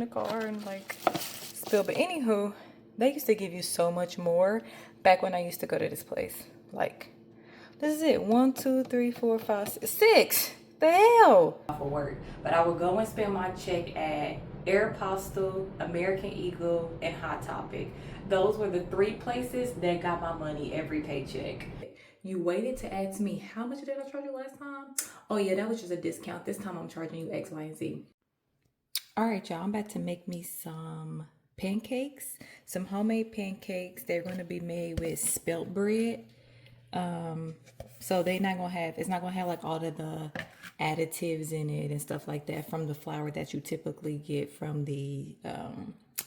in the car and like spill. But anywho, they used to give you so much more back when I used to go to this place. Like, this is it. 1, 2, 3, 4, 5, 6. 6. The hell? For work, but I would go and spend my check at Aeropostale, American Eagle, and Hot Topic. Those were the 3 places that got my money every paycheck. You waited to ask me how much did I charge you last time? Oh yeah, that was just a discount. This time I'm charging you X, Y, and Z. All right, y'all, I'm about to make me some pancakes, some homemade pancakes. They're going to be made with spelt bread. So they're not going to have, it's not going to have like all of the additives in it and stuff like that from the flour that you typically get from the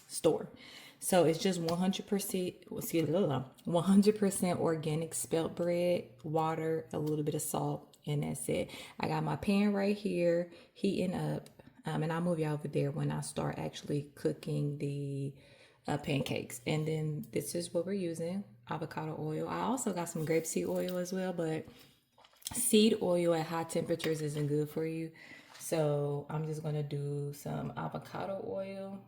store. So it's just 100% organic spelt bread, water, a little bit of salt, and that's it. I got my pan right here heating up. And I'll move you over there when I start actually cooking the pancakes. And then this is what we're using, avocado oil. I also got some grapeseed oil as well, but seed oil at high temperatures isn't good for you. So I'm just going to do some avocado oil.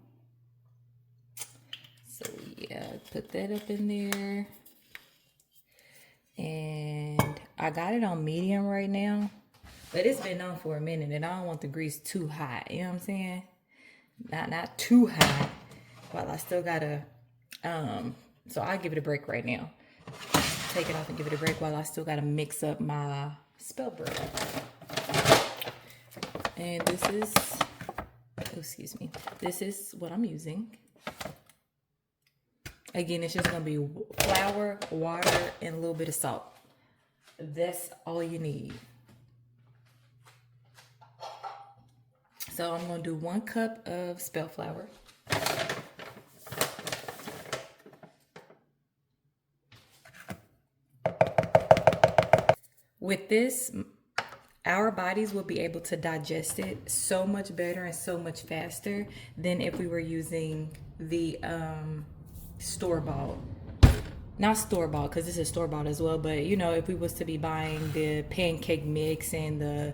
So yeah, put that up in there. And I got it on medium right now. But it's been on for a minute and I don't want the grease too hot. You know what I'm saying? Not too hot. While I still gotta, so I'll give it a break right now. Take it off and give it a break while I still gotta mix up my spelt bread. And this is, oh, excuse me. This is what I'm using. Again, it's just gonna be flour, water, and a little bit of salt. That's all you need. So I'm going to do 1 cup of spelt flour. With this, our bodies will be able to digest it so much better and so much faster than if we were using the store-bought. Not store-bought, because this is store-bought as well, but you know, if we was to be buying the pancake mix and the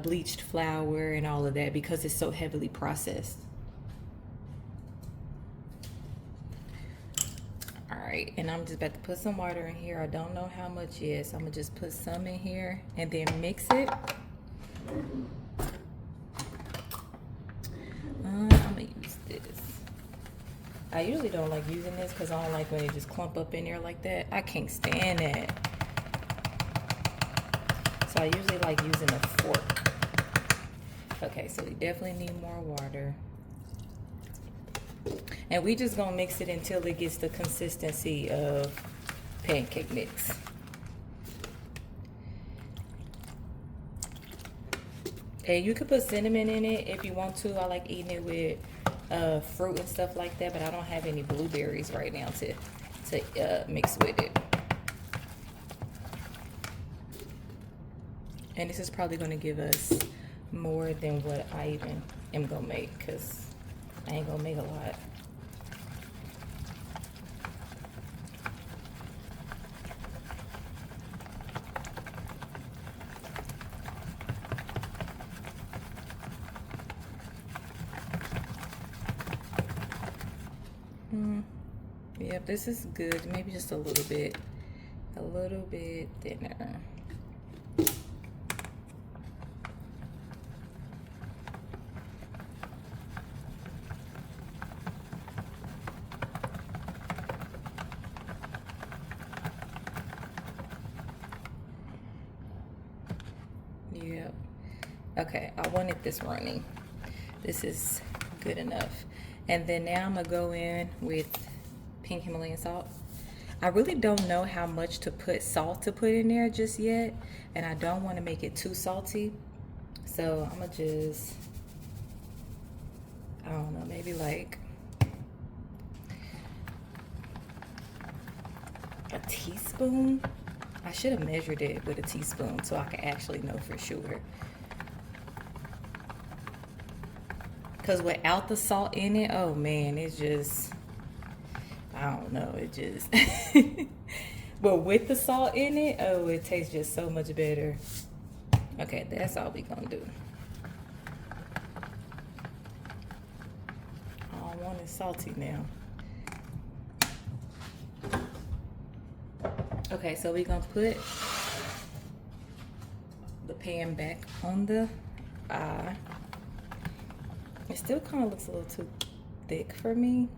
bleached flour and all of that, because it's so heavily processed. All right, and I'm just about to put some water in here. I don't know how much yet, so I'm gonna just put some in here and then mix it. I'm gonna use this. I usually don't like using this because I don't like when it just clump up in there like that. I can't stand that. So I usually like using a fork. Okay, so we definitely need more water. And we just gonna mix it until it gets the consistency of pancake mix. And you could put cinnamon in it if you want to. I like eating it with fruit and stuff like that, but I don't have any blueberries right now to mix with it. And this is probably going to give us more than what I even am going to make, because I ain't going to make a lot. Yep, this is good. Maybe just a little bit thinner. Yep. Okay, I wanted this running. This is good enough. And then now I'm gonna go in with pink Himalayan salt. I really don't know how much salt to put in there just yet, and I don't want to make it too salty. So I'm gonna just, I don't know, maybe like a teaspoon. I should have measured it with a teaspoon so I can actually know for sure. Because without the salt in it, oh man, it's just, I don't know, it just, but with the salt in it, oh, it tastes just so much better. Okay, that's all we gonna do. want it salty now. Okay, so we're gonna put the pan back on the eye. It still kind of looks a little too thick for me.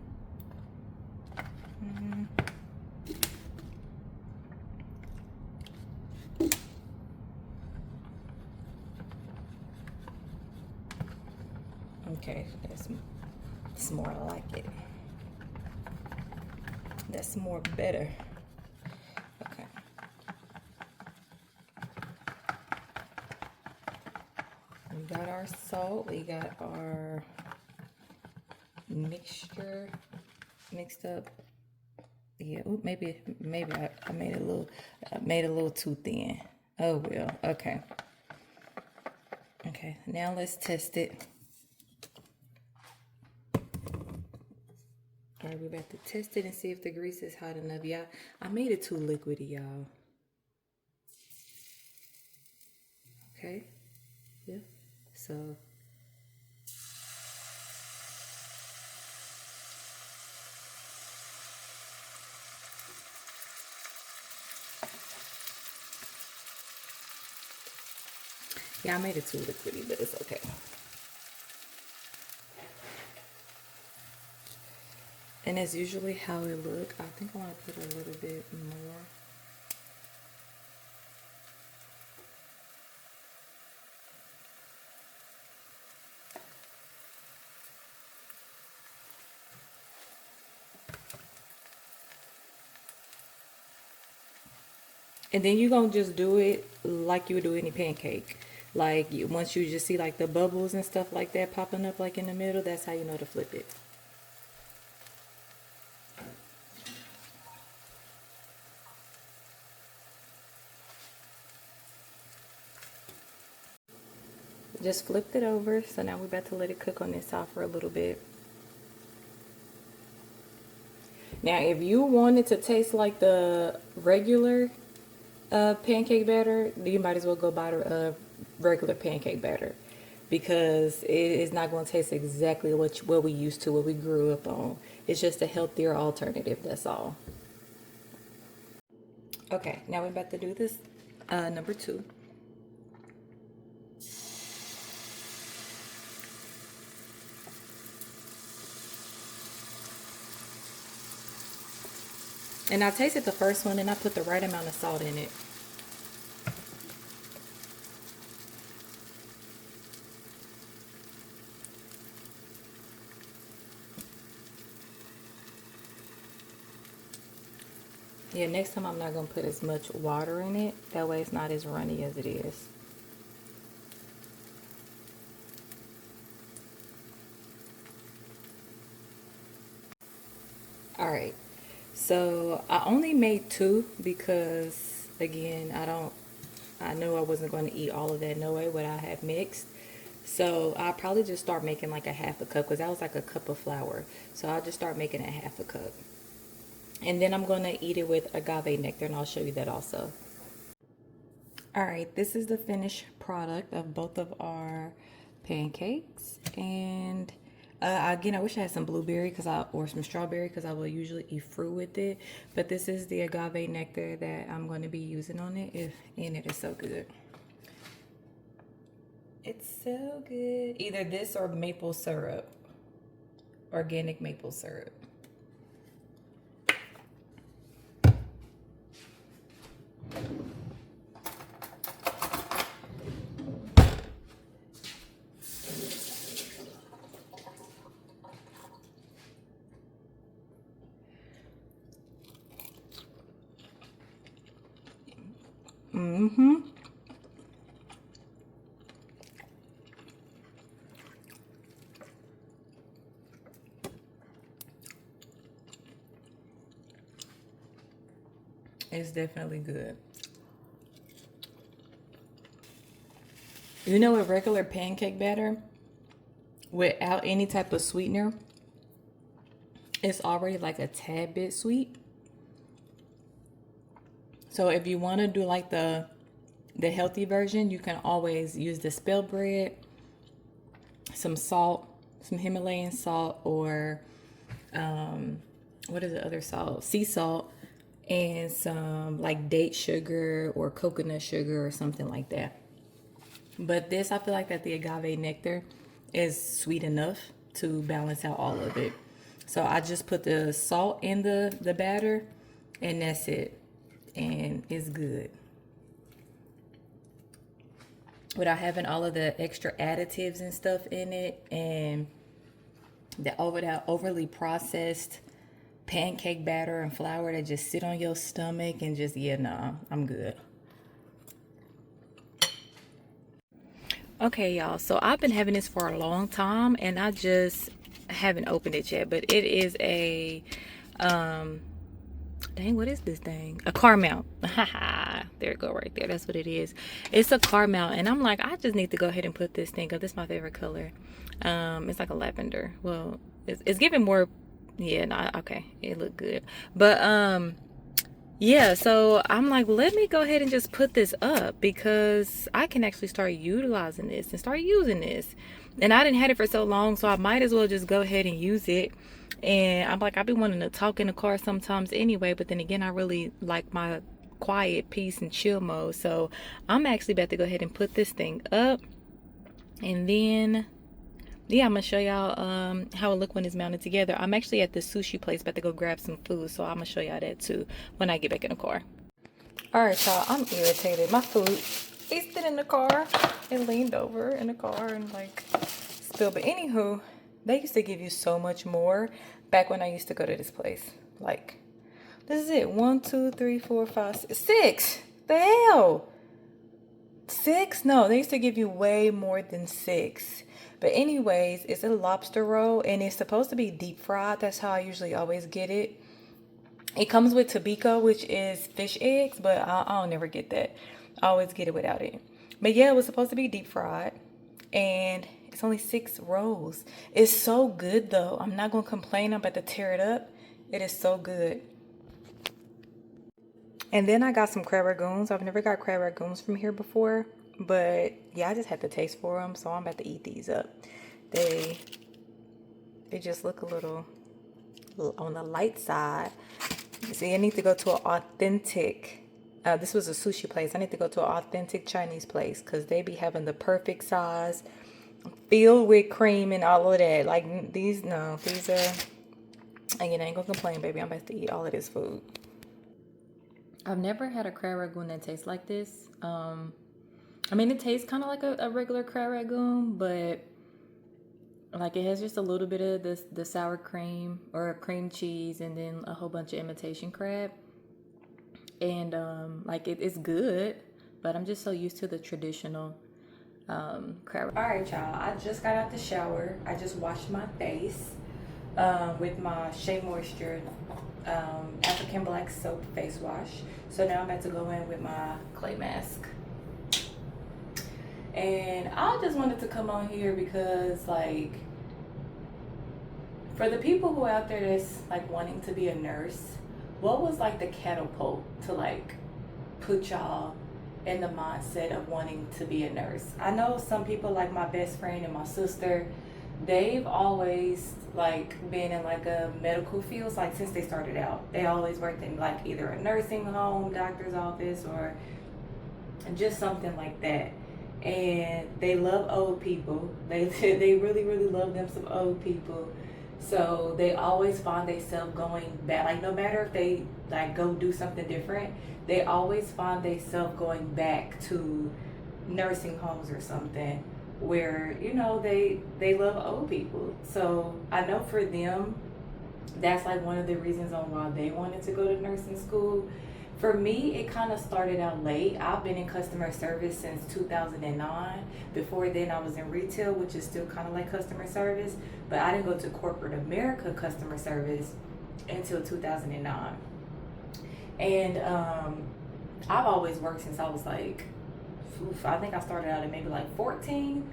Okay, that's more like it. That's more better. Okay. We got our salt. We got our mixture mixed up. Yeah, ooh, maybe I made it a little too thin. Oh well. Okay. Okay. Now let's test it. All right, we're about to test it and see if the grease is hot enough. Yeah, I made it too liquidy, y'all. Okay. Yeah. So. Yeah, I made it too liquidy, but it's okay. And that's usually how it look. I think I want to put a little bit more. And then you're going to just do it like you would do any pancake. Like once you just see like the bubbles and stuff like that popping up like in the middle, that's how you know to flip it. Just flipped it over. So now we're about to let it cook on this side for a little bit. Now, if you want it to taste like the regular pancake batter, you might as well go buy the regular pancake batter, because it is not going to taste exactly what we used to, what we grew up on. It's just a healthier alternative, that's all. Okay, now we're about to do this number 2. And I tasted the first one and I put the right amount of salt in it. Yeah, next time I'm not going to put as much water in it. That way it's not as runny as it is. Alright, so I only made 2 because, again, I know I wasn't going to eat all of that no way, what I had mixed. So I'll probably just start making like a half a cup, because that was like a cup of flour. So I'll just start making a half a cup. And then I'm going to eat it with agave nectar, and I'll show you that also. All right, this is the finished product of both of our pancakes. And again, I wish I had some blueberry or some strawberry, because I will usually eat fruit with it. But this is the agave nectar that I'm going to be using on it, and it is so good. It's so good. Either this or maple syrup, organic maple syrup. Mm-hmm. It's definitely good. You know, a regular pancake batter without any type of sweetener, it's already like a tad bit sweet. So if you want to do like the healthy version, you can always use the spell bread, some salt, some Himalayan salt, or what is the other salt? Sea salt, and some like date sugar or coconut sugar or something like that. But this, I feel like that the agave nectar is sweet enough to balance out all of it. So I just put the salt in the batter, and that's it. And it's good. Without having all of the extra additives and stuff in it, and that overly processed pancake batter and flour that just sit on your stomach and just, yeah, nah, I'm good. Okay, y'all, so I've been having this for a long time and I just haven't opened it yet, but it is a dang, what is this thing? A car mount. There it go right there. That's what it is. It's a car mount, and I'm like, I just need to go ahead and put this thing up. This is my favorite color. It's like a lavender. Well, it's giving more. Yeah, no, okay, it looked good, but yeah. So I'm like, let me go ahead and just put this up because I can actually start utilizing this and start using this. And I didn't have it for so long, so I might as well just go ahead and use it. And I'm like, I've been wanting to talk in the car sometimes anyway, but then again, I really like my quiet, peace, and chill mode. So I'm actually about to go ahead and put this thing up. And then, yeah, I'm going to show y'all how it look when it's mounted together. I'm actually at the sushi place, about to go grab some food. So I'm going to show y'all that too when I get back in the car. All right, y'all, I'm irritated. My food is in the car. It leaned over in the car and like spilled. But anywho, they used to give you so much more back when I used to go to this place. Like, this is it. 1, 2, 3, 4, 5, 6. The hell? 6? No, they used to give you way more than 6. But anyways, it's a lobster roll and it's supposed to be deep fried. That's how I usually always get it. It comes with tobiko, which is fish eggs, but I'll never get that. I always get it without it. But yeah, it was supposed to be deep fried. And it's only 6 rolls. It's so good though. I'm not gonna complain. I'm about to tear it up. It is so good. And then I got some crab ragoons. I've never got crab ragoons from here before, but yeah, I just had the taste for them, so I'm about to eat these up. They just look a little on the light side. See, I need to go to an authentic. This was a sushi place. I need to go to an authentic Chinese place because they be having the perfect size, filled with cream and all of that. Like these, no, these are. Again, I ain't gonna complain, baby. I'm about to eat all of this food. I've never had a crab ragoon that tastes like this. I mean, it tastes kind of like a regular crab ragoon, but like it has just a little bit of the sour cream or cream cheese and then a whole bunch of imitation crab. And like it's good, but I'm just so used to the traditional crab. All right, y'all. I just got out the shower. I just washed my face with my Shea Moisture African Black Soap face wash. So now I'm about to go in with my clay mask. And I just wanted to come on here because, like, for the people who out there that's like wanting to be a nurse, what was like the catapult to like put y'all in the mindset of wanting to be a nurse? I know some people, like my best friend and my sister, they've always like been in like a medical field, like since they started out. They always worked in like either a nursing home, doctor's office, or just something like that. And they love old people. They really, really love them some old people. So they always find themselves going back. Like no matter if they like go do something different, they always find themselves going back to nursing homes or something where, you know, they love old people. So I know for them, that's like one of the reasons on why they wanted to go to nursing school. For me, it kind of started out late. I've been in customer service since 2009. Before then, I was in retail, which is still kind of like customer service, but I didn't go to corporate America customer service until 2009. And I've always worked since I was like, I think I started out at maybe like 14,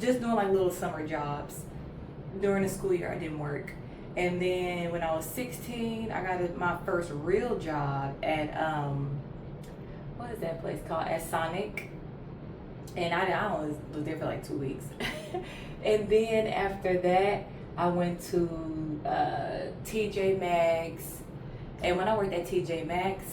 just doing like little summer jobs. During the school year, I didn't work. And then when I was 16, I got my first real job at, what is that place called? At Sonic. And I only was there for like 2 weeks. And then after that, I went to TJ Maxx. And when I worked at TJ Maxx,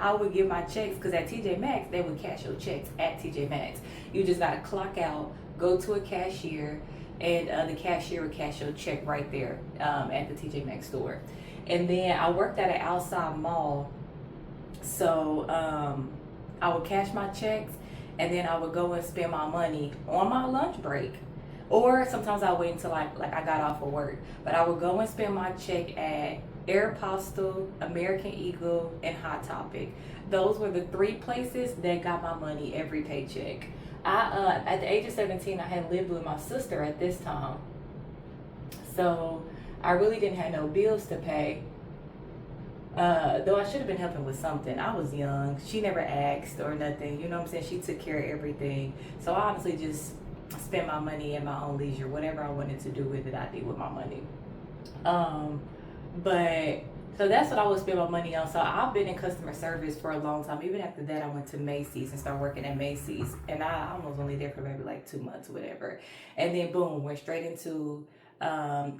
I would get my checks because at TJ Maxx, they would cash your checks at TJ Maxx. You just got to clock out, go to a cashier, and the cashier would cash your check right there at the TJ Maxx store. And then I worked at an outside mall, so I would cash my checks, and then I would go and spend my money on my lunch break. Or sometimes I wait until like I got off of work. But I would go and spend my check at Aeropostale, American Eagle, and Hot Topic. Those were the 3 places that got my money every paycheck. At the age of 17, I had lived with my sister at this time. So I really didn't have no bills to pay. Though I should have been helping with something. I was young. She never asked or nothing. You know what I'm saying? She took care of everything. So I honestly just spent my money at my own leisure. Whatever I wanted to do with it, I did with my money. But so that's what I would spend my money on. So I've been in customer service for a long time. Even after that, I went to Macy's and started working at Macy's. And I was only there for maybe like 2 months or whatever. And then boom, went straight into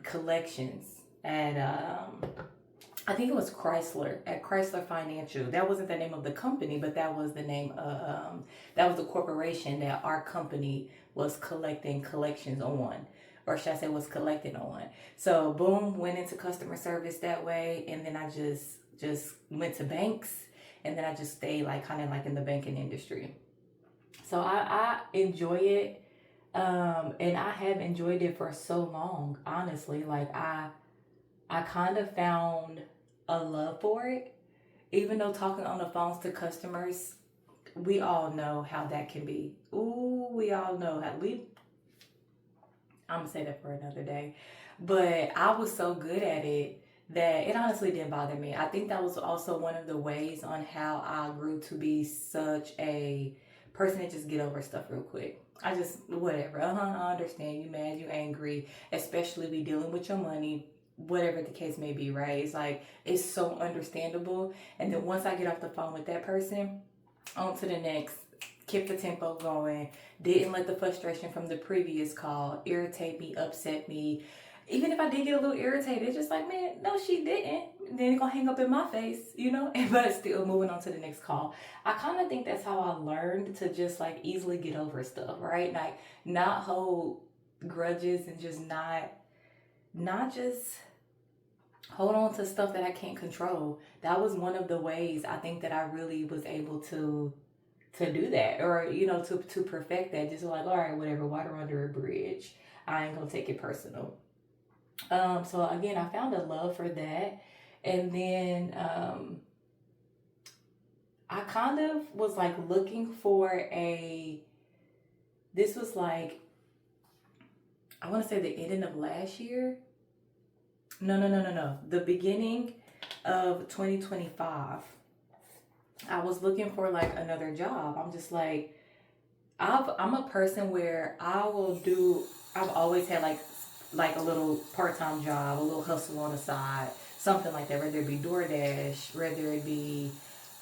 collections. And I think it was Chrysler, at Chrysler Financial. That wasn't the name of the company, but that was the name of, that was the corporation that our company was collecting collections on. Or should I say was collecting on. So boom, went into customer service that way. And then I just went to banks. And then I just stayed like kind of like in the banking industry. So I enjoy it. And I have enjoyed it for so long, honestly. Like I kind of found a love for it. Even though talking on the phones to customers, we all know how that can be. Ooh, we all know how I'm gonna say that for another day. But I was so good at it that it honestly didn't bother me. I think that was also one of the ways on how I grew to be such a person that just get over stuff real quick. I just, whatever. I understand you mad, you angry, especially be dealing with your money, whatever the case may be, right? It's like, it's so understandable. And then once I get off the phone with that person, on to the next, kept the tempo going, didn't let the frustration from the previous call irritate me, upset me. Even if I did get a little irritated, it's just like, man, no, she didn't. Then it's gonna hang up in my face, you know? But still moving on to the next call. I kind of think that's how I learned to just like easily get over stuff, right? Like not hold grudges and just not just hold on to stuff that I can't control. That was one of the ways I think that I really was able to do that, or you know, to perfect that. Just like, all right, whatever, water under a bridge, I ain't gonna take it personal. So again, I found a love for that. And then I kind of was like looking for this was like, I want to say the ending of last year. No. The beginning of 2025. I was looking for like another job. I'm just like, I'm a person where I've always had like a little part-time job, a little hustle on the side, something like that, whether it be DoorDash, whether it be,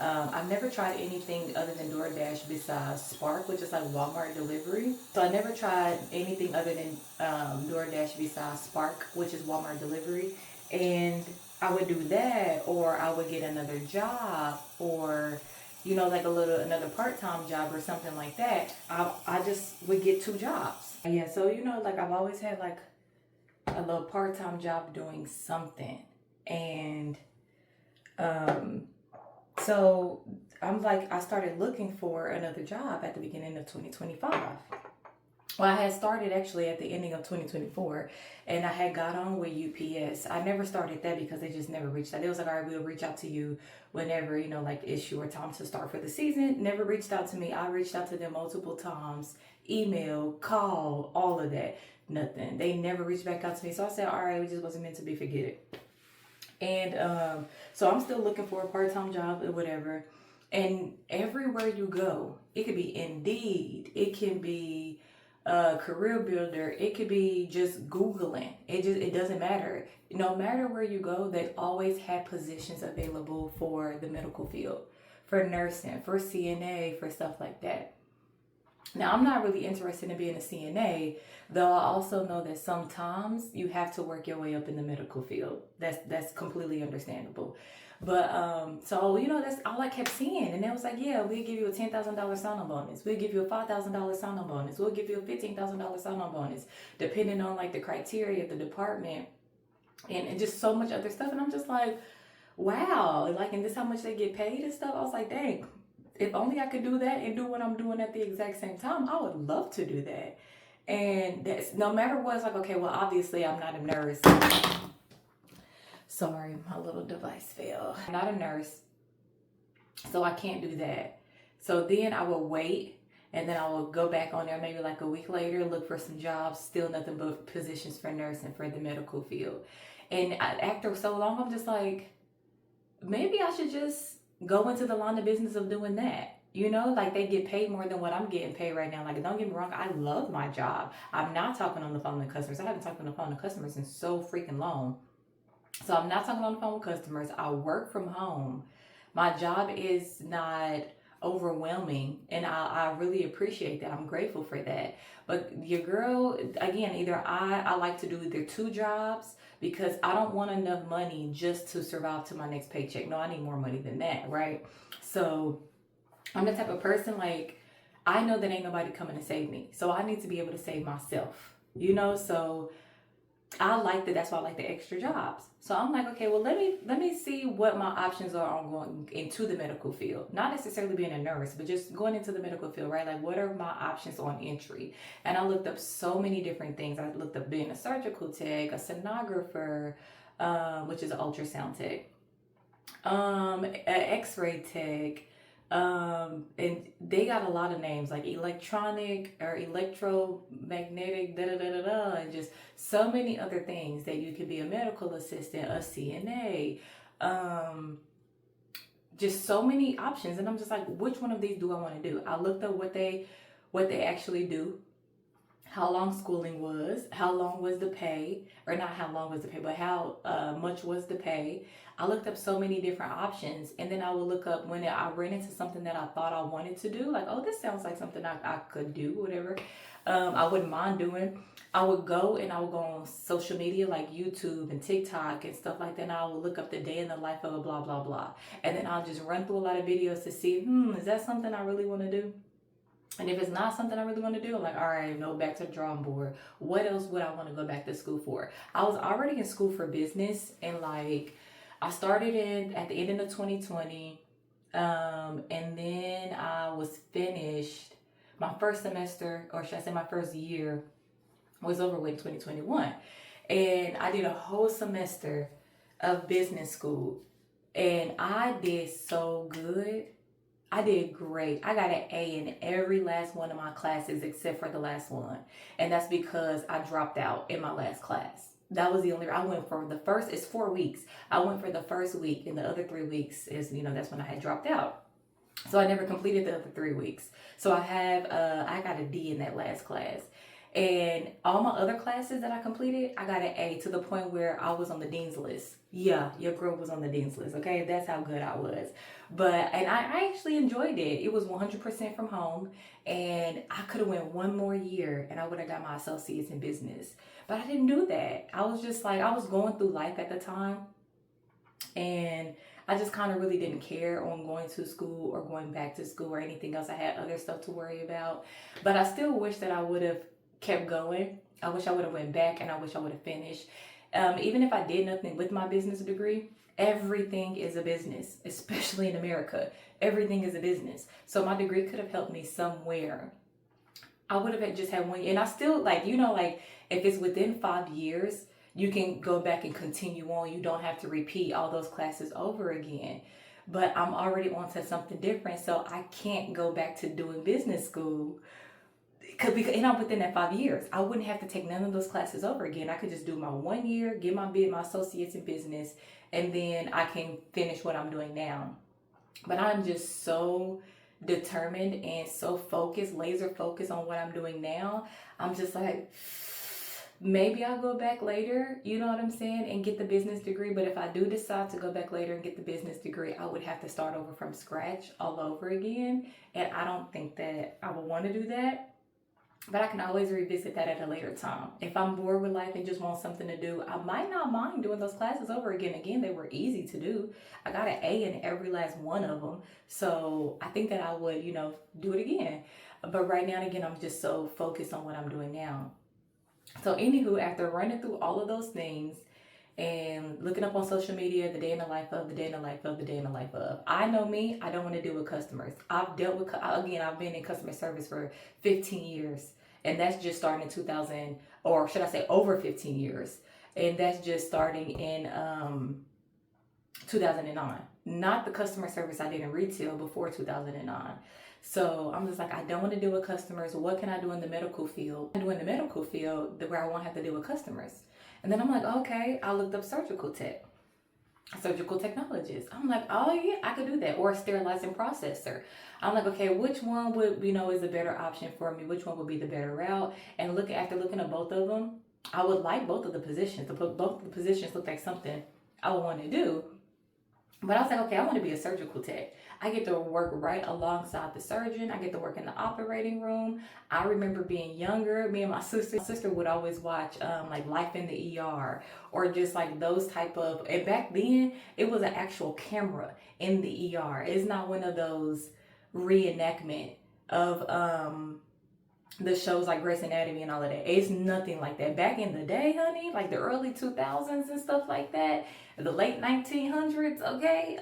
I've never tried anything other than DoorDash besides Spark, which is like Walmart delivery. So I never tried anything other than DoorDash besides Spark, which is Walmart delivery. And I would do that, or I would get another job, or you know, like another part-time job or something like that. I just would get 2 jobs. Yeah, so you know, like I've always had like a little part-time job doing something. And so I'm like, I started looking for another job at the beginning of 2025. Well, I had started actually at the ending of 2024, and I had got on with UPS. I never started that because they just never reached out. It was like, all right, we'll reach out to you whenever, you know, like it's your time to start for the season. Never reached out to me. I reached out to them multiple times, email, call, all of that. Nothing. They never reached back out to me. So I said, all right, it just wasn't meant to be, forget it. And so I'm still looking for a part-time job or whatever. And everywhere you go, it could be Indeed, it can be Career Builder, it could be just Googling. It doesn't matter. No matter where you go, they always have positions available for the medical field, for nursing, for CNA, for stuff like that. Now, I'm not really interested in being a CNA, though I also know that sometimes you have to work your way up in the medical field. That's completely understandable. But so that's all I kept seeing, and it was like, yeah, we'll give you a $10,000 sign-on bonus. We'll give you a $5,000 sign-on bonus. We'll give you a $15,000 sign-on bonus, depending on like the criteria of the department, and just so much other stuff. And I'm just like, wow, like, and this how much they get paid and stuff. I was like, dang, if only I could do that and do what I'm doing at the exact same time, I would love to do that. And that's no matter what, it's like, okay, well, obviously I'm not a nurse. Sorry, my little device fell. I'm not a nurse, so I can't do that. So then I will wait, and then I will go back on there maybe like a week later, look for some jobs, still nothing but positions for nursing for the medical field. And after so long, I'm just like, maybe I should just go into the line of business of doing that. Like they get paid more than what I'm getting paid right now. Like, don't get me wrong, I love my job. I'm not talking on the phone with customers. I haven't talked on the phone to customers in so freaking long. So I'm not talking on the phone with customers. I work from home. My job is not overwhelming, and I really appreciate that. I'm grateful for that. But your girl, again, either I like to do either two jobs, because I don't want enough money just to survive to my next paycheck. No, I need more money than that, right? So I'm the type of person, like, I know that ain't nobody coming to save me. So I need to be able to save myself, So I like that. That's why I like the extra jobs. So I'm like, okay, well, let me see what my options are on going into the medical field. Not necessarily being a nurse, but just going into the medical field, right? Like, what are my options on entry? And I looked up so many different things. I looked up being a surgical tech, a sonographer, which is an ultrasound tech, an X-ray tech, and they got a lot of names like electronic or electromagnetic, and just so many other things that you could be a medical assistant, a CNA, just so many options. And I'm just like, which one of these do I want to do? I looked up what they actually do, how long schooling was, how long was the pay, or not how long was the pay, but how much was the pay. I looked up so many different options, and then I would look up when I ran into something that I thought I wanted to do, like, oh, this sounds like something I could do, whatever. I wouldn't mind doing. I would go on social media like YouTube and TikTok and stuff like that, and I would look up the day in the life of a blah, blah, blah. And then I'll just run through a lot of videos to see, is that something I really want to do? And if it's not something I really want to do, I'm like, all right, no, back to the drawing board. What else would I want to go back to school for? I was already in school for business, and like, I started at the end of 2020, and then I was finished. My first semester, or should I say my first year, was over with in 2021. And I did a whole semester of business school, and I did so good. I did great. I got an A in every last one of my classes except for the last one. And that's because I dropped out in my last class. That was the only, I went for the first, it's 4 weeks. I went for the first week, and the other 3 weeks is, that's when I had dropped out. So I never completed the other 3 weeks. So I got a D in that last class. And all my other classes that I completed, I got an A, to the point where I was on the dean's list. Yeah, your girl was on the dean's list, okay? That's how good I was. And I actually enjoyed it. It was 100% from home, and I could have went one more year and I would have got my associates in business. But I didn't do that. I was just like, I was going through life at the time, and I just kind of really didn't care on going to school or going back to school or anything else. I had other stuff to worry about. But I still wish that I would have kept going. I wish I would have went back, and I wish I would have finished. Even if I did nothing with my business degree, everything is a business, especially in America. Everything is a business. So my degree could have helped me somewhere. I would have just had 1 year. And I still, like, if it's within 5 years, you can go back and continue on. You don't have to repeat all those classes over again. But I'm already on to something different, so I can't go back to doing business school. And I'm within that 5 years. I wouldn't have to take none of those classes over again. I could just do my 1 year, get my associates in business, and then I can finish what I'm doing now. But I'm just so determined and so focused, laser focused on what I'm doing now. I'm just like, Maybe I'll go back later, you know what I'm saying, and get the business degree. But if I do decide to go back later and get the business degree, I would have to start over from scratch all over again. And I don't think that I would want to do that. But I can always revisit that at a later time. If I'm bored with life and just want something to do, I might not mind doing those classes over again. Again, they were easy to do. I got an A in every last one of them. So I think that I would, do it again. But right now and again, I'm just so focused on what I'm doing now. So anywho, after running through all of those things and looking up on social media, the day in the life of, the day in the life of, the day in the life of, I know me, I don't want to deal with customers. I've been in customer service for 15 years. And that's just starting in 2000, or should I say over 15 years. And that's just starting in 2009. Not the customer service I did in retail before 2009. So I'm just like, I don't want to deal with customers. What can I do in the medical field? I do in the medical field where I won't have to deal with customers. And then I'm like, okay, I looked up surgical technologist. I'm like, oh yeah, I could do that. Or a sterilizing processor. I'm like, okay, which one would, is a better option for me? Which one would be the better route? And after looking at both of them, I would like both of the positions. Both of the positions look like something I would want to do. But I was like, okay, I want to be a surgical tech. I get to work right alongside the surgeon. I get to work in the operating room. I remember being younger, me and my sister would always watch like Life in the ER, or just like those type of, and back then it was an actual camera in the ER. It's not one of those reenactment of the shows like Grey's Anatomy and all of that. It's nothing like that. Back in the day, honey, like the early 2000s and stuff like that, the late 1900s, okay,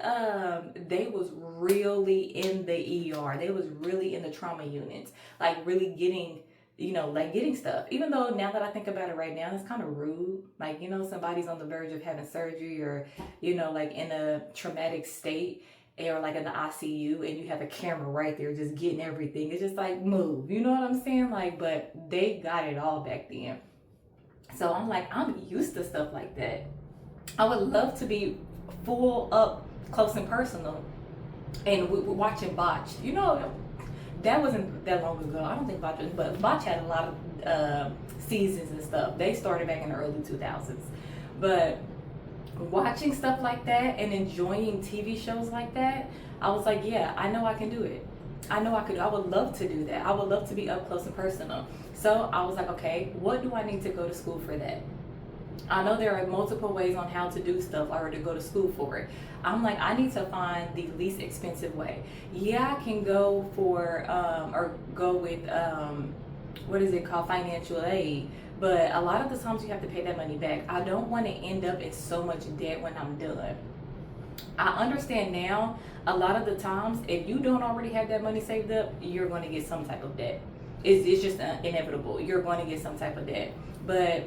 they was really in the ER. They was really in the trauma units, like really getting, getting stuff. Even though now that I think about it right now, it's kind of rude. Like, somebody's on the verge of having surgery, or, like in a traumatic state, or like in the ICU, and you have a camera right there just getting everything. It's just like, move, you know what I'm saying? Like, but they got it all back then. So I'm like, I'm used to stuff like that. I would love to be full up, close and personal, and watching Botch. That wasn't that long ago. I don't think but Botch had a lot of seasons and stuff. They started back in the early 2000s. But watching stuff like that and enjoying TV shows like that, I was like, yeah, I know I can do it. I know I could. I would love to do that. I would love to be up close and personal. So I was like, okay, what do I need to go to school for that? I know there are multiple ways on how to do stuff or to go to school for it. I'm like, I need to find the least expensive way. Yeah, I can go for or go with what is it called, financial aid. But a lot of the times you have to pay that money back. I don't want to end up in so much debt when I'm done. I understand now, a lot of the times, if you don't already have that money saved up, you're going to get some type of debt. It's just inevitable. You're going to get some type of debt. But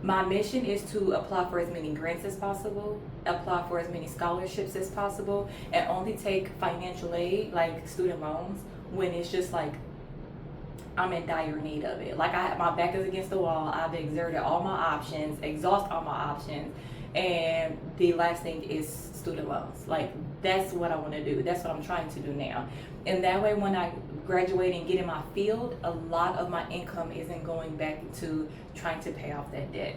my mission is to apply for as many grants as possible, apply for as many scholarships as possible, and only take financial aid, like student loans, when it's just like I'm in dire need of it. Like my back is against the wall. I've exerted all my options, exhaust all my options, and the last thing is student loans. Like that's what I want to do. That's what I'm trying to do now. And that way, when I graduate and get in my field, a lot of my income isn't going back to trying to pay off that debt.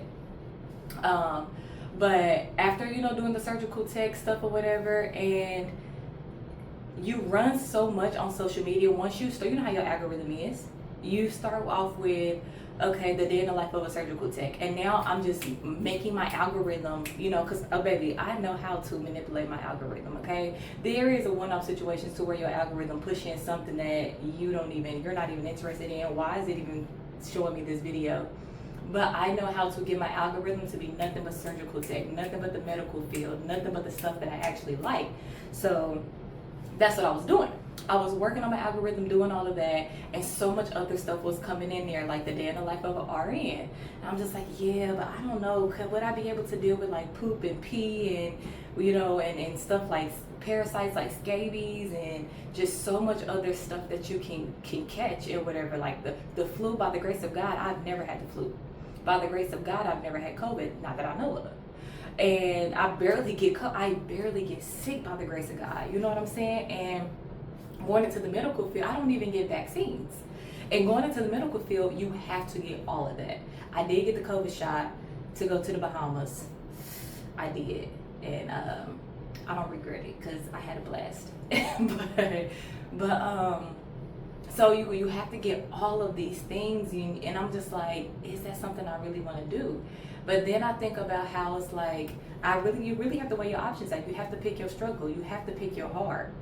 But after doing the surgical tech stuff or whatever, and you run so much on social media, once you start, how your algorithm is. You start off with, okay, the day in the life of a surgical tech. And now I'm just making my algorithm, because, baby, I know how to manipulate my algorithm, okay? There is a one-off situation to where your algorithm push in something that you're not even interested in. Why is it even showing me this video? But I know how to get my algorithm to be nothing but surgical tech, nothing but the medical field, nothing but the stuff that I actually like. So that's what I was doing. I was working on my algorithm, doing all of that, and so much other stuff was coming in there, like the day in the life of an RN. And I'm just like, yeah, but I don't know, would I be able to deal with like poop and pee and, and stuff like parasites like scabies and just so much other stuff that you can catch and whatever, like the flu. By the grace of God, I've never had the flu. By the grace of God, I've never had COVID, not that I know of. And I barely get sick by the grace of God. You know what I'm saying? And going into the medical field, I don't even get vaccines. And going into the medical field, you have to get all of that. I did get the COVID shot to go to the Bahamas. I did. And I don't regret it because I had a blast. but so you have to get all of these things, and I'm just like, is that something I really want to do? But then I think about how it's like, you really have to weigh your options out. You have to pick your struggle. You have to pick your heart.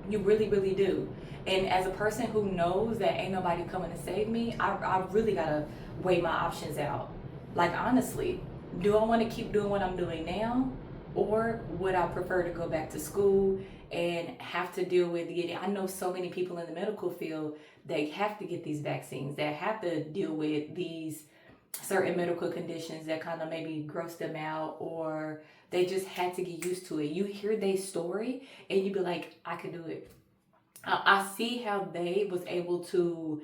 You really, really do. And as a person who knows that ain't nobody coming to save me, I really gotta weigh my options out. Like, honestly, do I want to keep doing what I'm doing now? Or would I prefer to go back to school and have to deal with getting, I know so many people in the medical field, they have to get these vaccines, they have to deal with these certain medical conditions that kind of maybe gross them out, or they just had to get used to it. You hear their story and you be like, I could do it. I see how they was able to,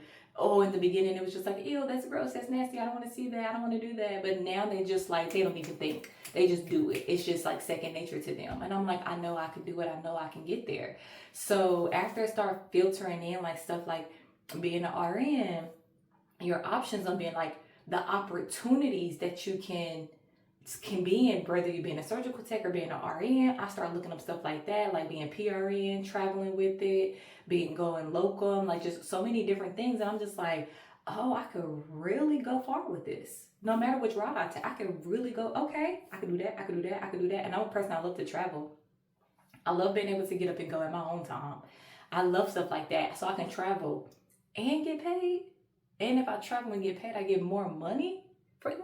in the beginning it was just like, ew, that's gross, that's nasty, I don't want to see that, I don't want to do that. But now they just like, they don't even think, they just do it. It's just like second nature to them. And I'm like, I know I can do it, I know I can get there. So after I start filtering in like stuff like being an RN, your options on being like the opportunities that you can be in, whether you're being a surgical tech or being an RN. I start looking up stuff like that, like being PRN, traveling with it, going local, like just so many different things. And I'm just like, oh, I could really go far with this. No matter which route I take, I could really go, okay, I could do that, I could do that, I could do that. And I'm a person, I love to travel. I love being able to get up and go at my own time. I love stuff like that. So I can travel and get paid. And if I travel and get paid, I get more money for it.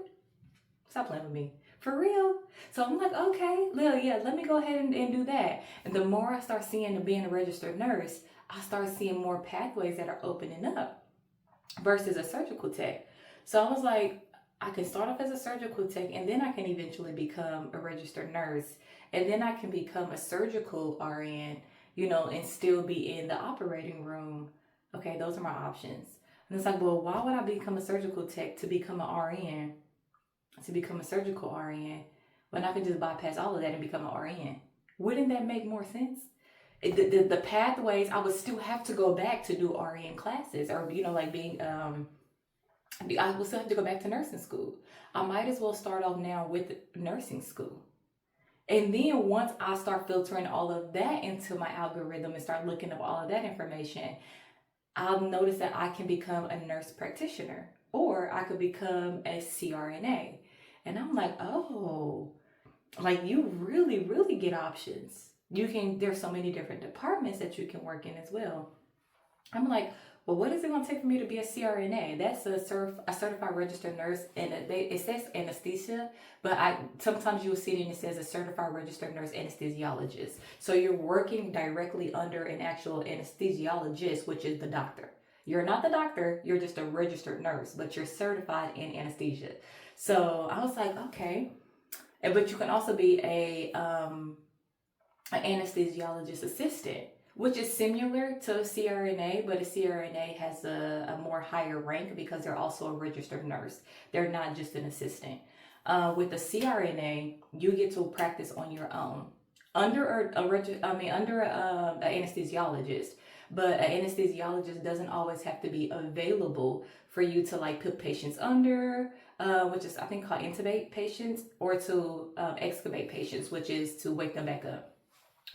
Stop playing with me. For real. So I'm like, okay, let me go ahead and do that. And the more I start seeing being a registered nurse, I start seeing more pathways that are opening up versus a surgical tech. So I was like, I can start off as a surgical tech, and then I can eventually become a registered nurse. And then I can become a surgical RN, and still be in the operating room. Okay, those are my options. And it's like, well, why would I become a surgical tech to become an RN? To become a surgical RN when I can just bypass all of that and become an RN? Wouldn't that make more sense? The pathways, I would still have to go back to do RN classes, or like being I will still have to go back to nursing school. I might as well start off now with nursing school. And then once I start filtering all of that into my algorithm and start looking up all of that information, I'll notice that I can become a nurse practitioner, or I could become a CRNA. And I'm like, oh, like you really, really get options. There's so many different departments that you can work in as well. I'm like, well, what is it going to take for me to be a CRNA? That's a certified registered nurse, and it says anesthesia, but sometimes you'll see it and it says a certified registered nurse anesthesiologist. So you're working directly under an actual anesthesiologist, which is the doctor. You're not the doctor, you're just a registered nurse, but you're certified in anesthesia. So I was like, okay. But you can also be an anesthesiologist assistant, which is similar to a CRNA, but a CRNA has a more higher rank because they're also a registered nurse. They're not just an assistant. With a CRNA, you get to practice on your own under an anesthesiologist. But an anesthesiologist doesn't always have to be available for you to like put patients under, which is I think called intubate patients, or to excubate patients, which is to wake them back up.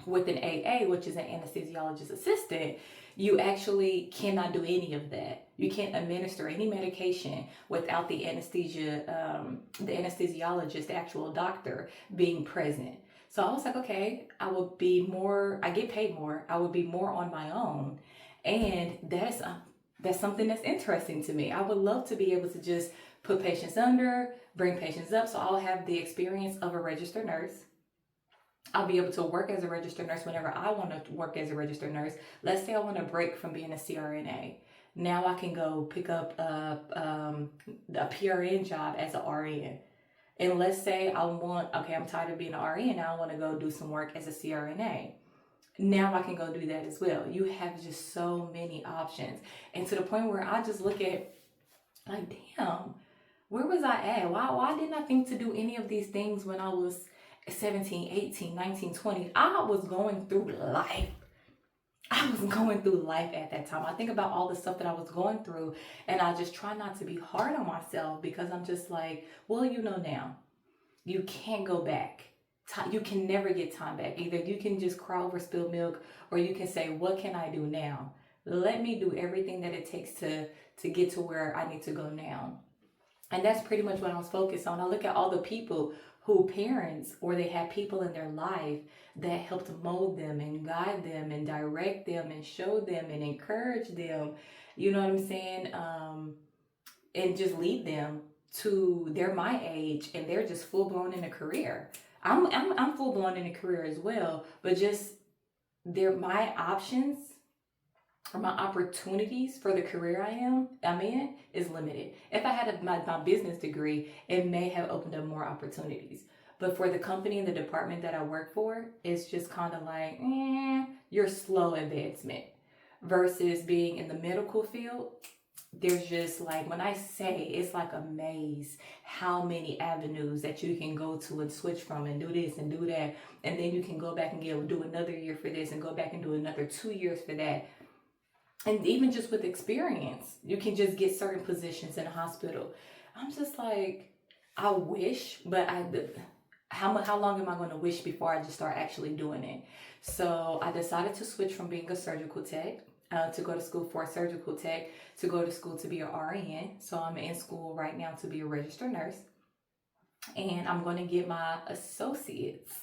With an AA, which is an anesthesiologist assistant, you actually cannot do any of that. You can't administer any medication without the anesthesiologist, the actual doctor, being present. So I was like, okay, I get paid more. I would be more on my own. And that's something that's interesting to me. I would love to be able to just put patients under, bring patients up. So I'll have the experience of a registered nurse. I'll be able to work as a registered nurse whenever I want to work as a registered nurse. Let's say I want to break from being a CRNA. Now I can go pick up a PRN job as an RN. And let's say I'm tired of being an RN. Now I want to go do some work as a CRNA. Now I can go do that as well. You have just so many options. And to the point where I just look at like, damn, where was I at? Why didn't I think to do any of these things when I was 17, 18, 19, 20? I was going through life. I was going through life at that time. I think about all the stuff that I was going through, and I just try not to be hard on myself because I'm just like, well, you know now. You can't go back. You can never get time back. Either you can just cry over spilled milk, or you can say, what can I do now? Let me do everything that it takes to get to where I need to go now. And that's pretty much what I was focused on. I look at all the people who parents or they had people in their life that helped mold them and guide them and direct them and show them and encourage them. You know what I'm saying? And just lead them to they're my age and they're just full blown in a career. I'm full blown in a career as well, but just they're my options or my opportunities for the career I'm in is limited. If I had my business degree, it may have opened up more opportunities. But for the company and the department that I work for, it's just kind of like, you're slow advancement. Versus being in the medical field, there's just like, when I say it's like a maze, how many avenues that you can go to and switch from and do this and do that. And then you can go back and do another year for this and go back and do another 2 years for that. And even just with experience, you can just get certain positions in a hospital. I'm just like, I wish, but how long am I going to wish before I just start actually doing it? So I decided to switch from being a surgical tech to go to school for a surgical tech, to go to school to be an RN. So I'm in school right now to be a registered nurse. And I'm going to get my associates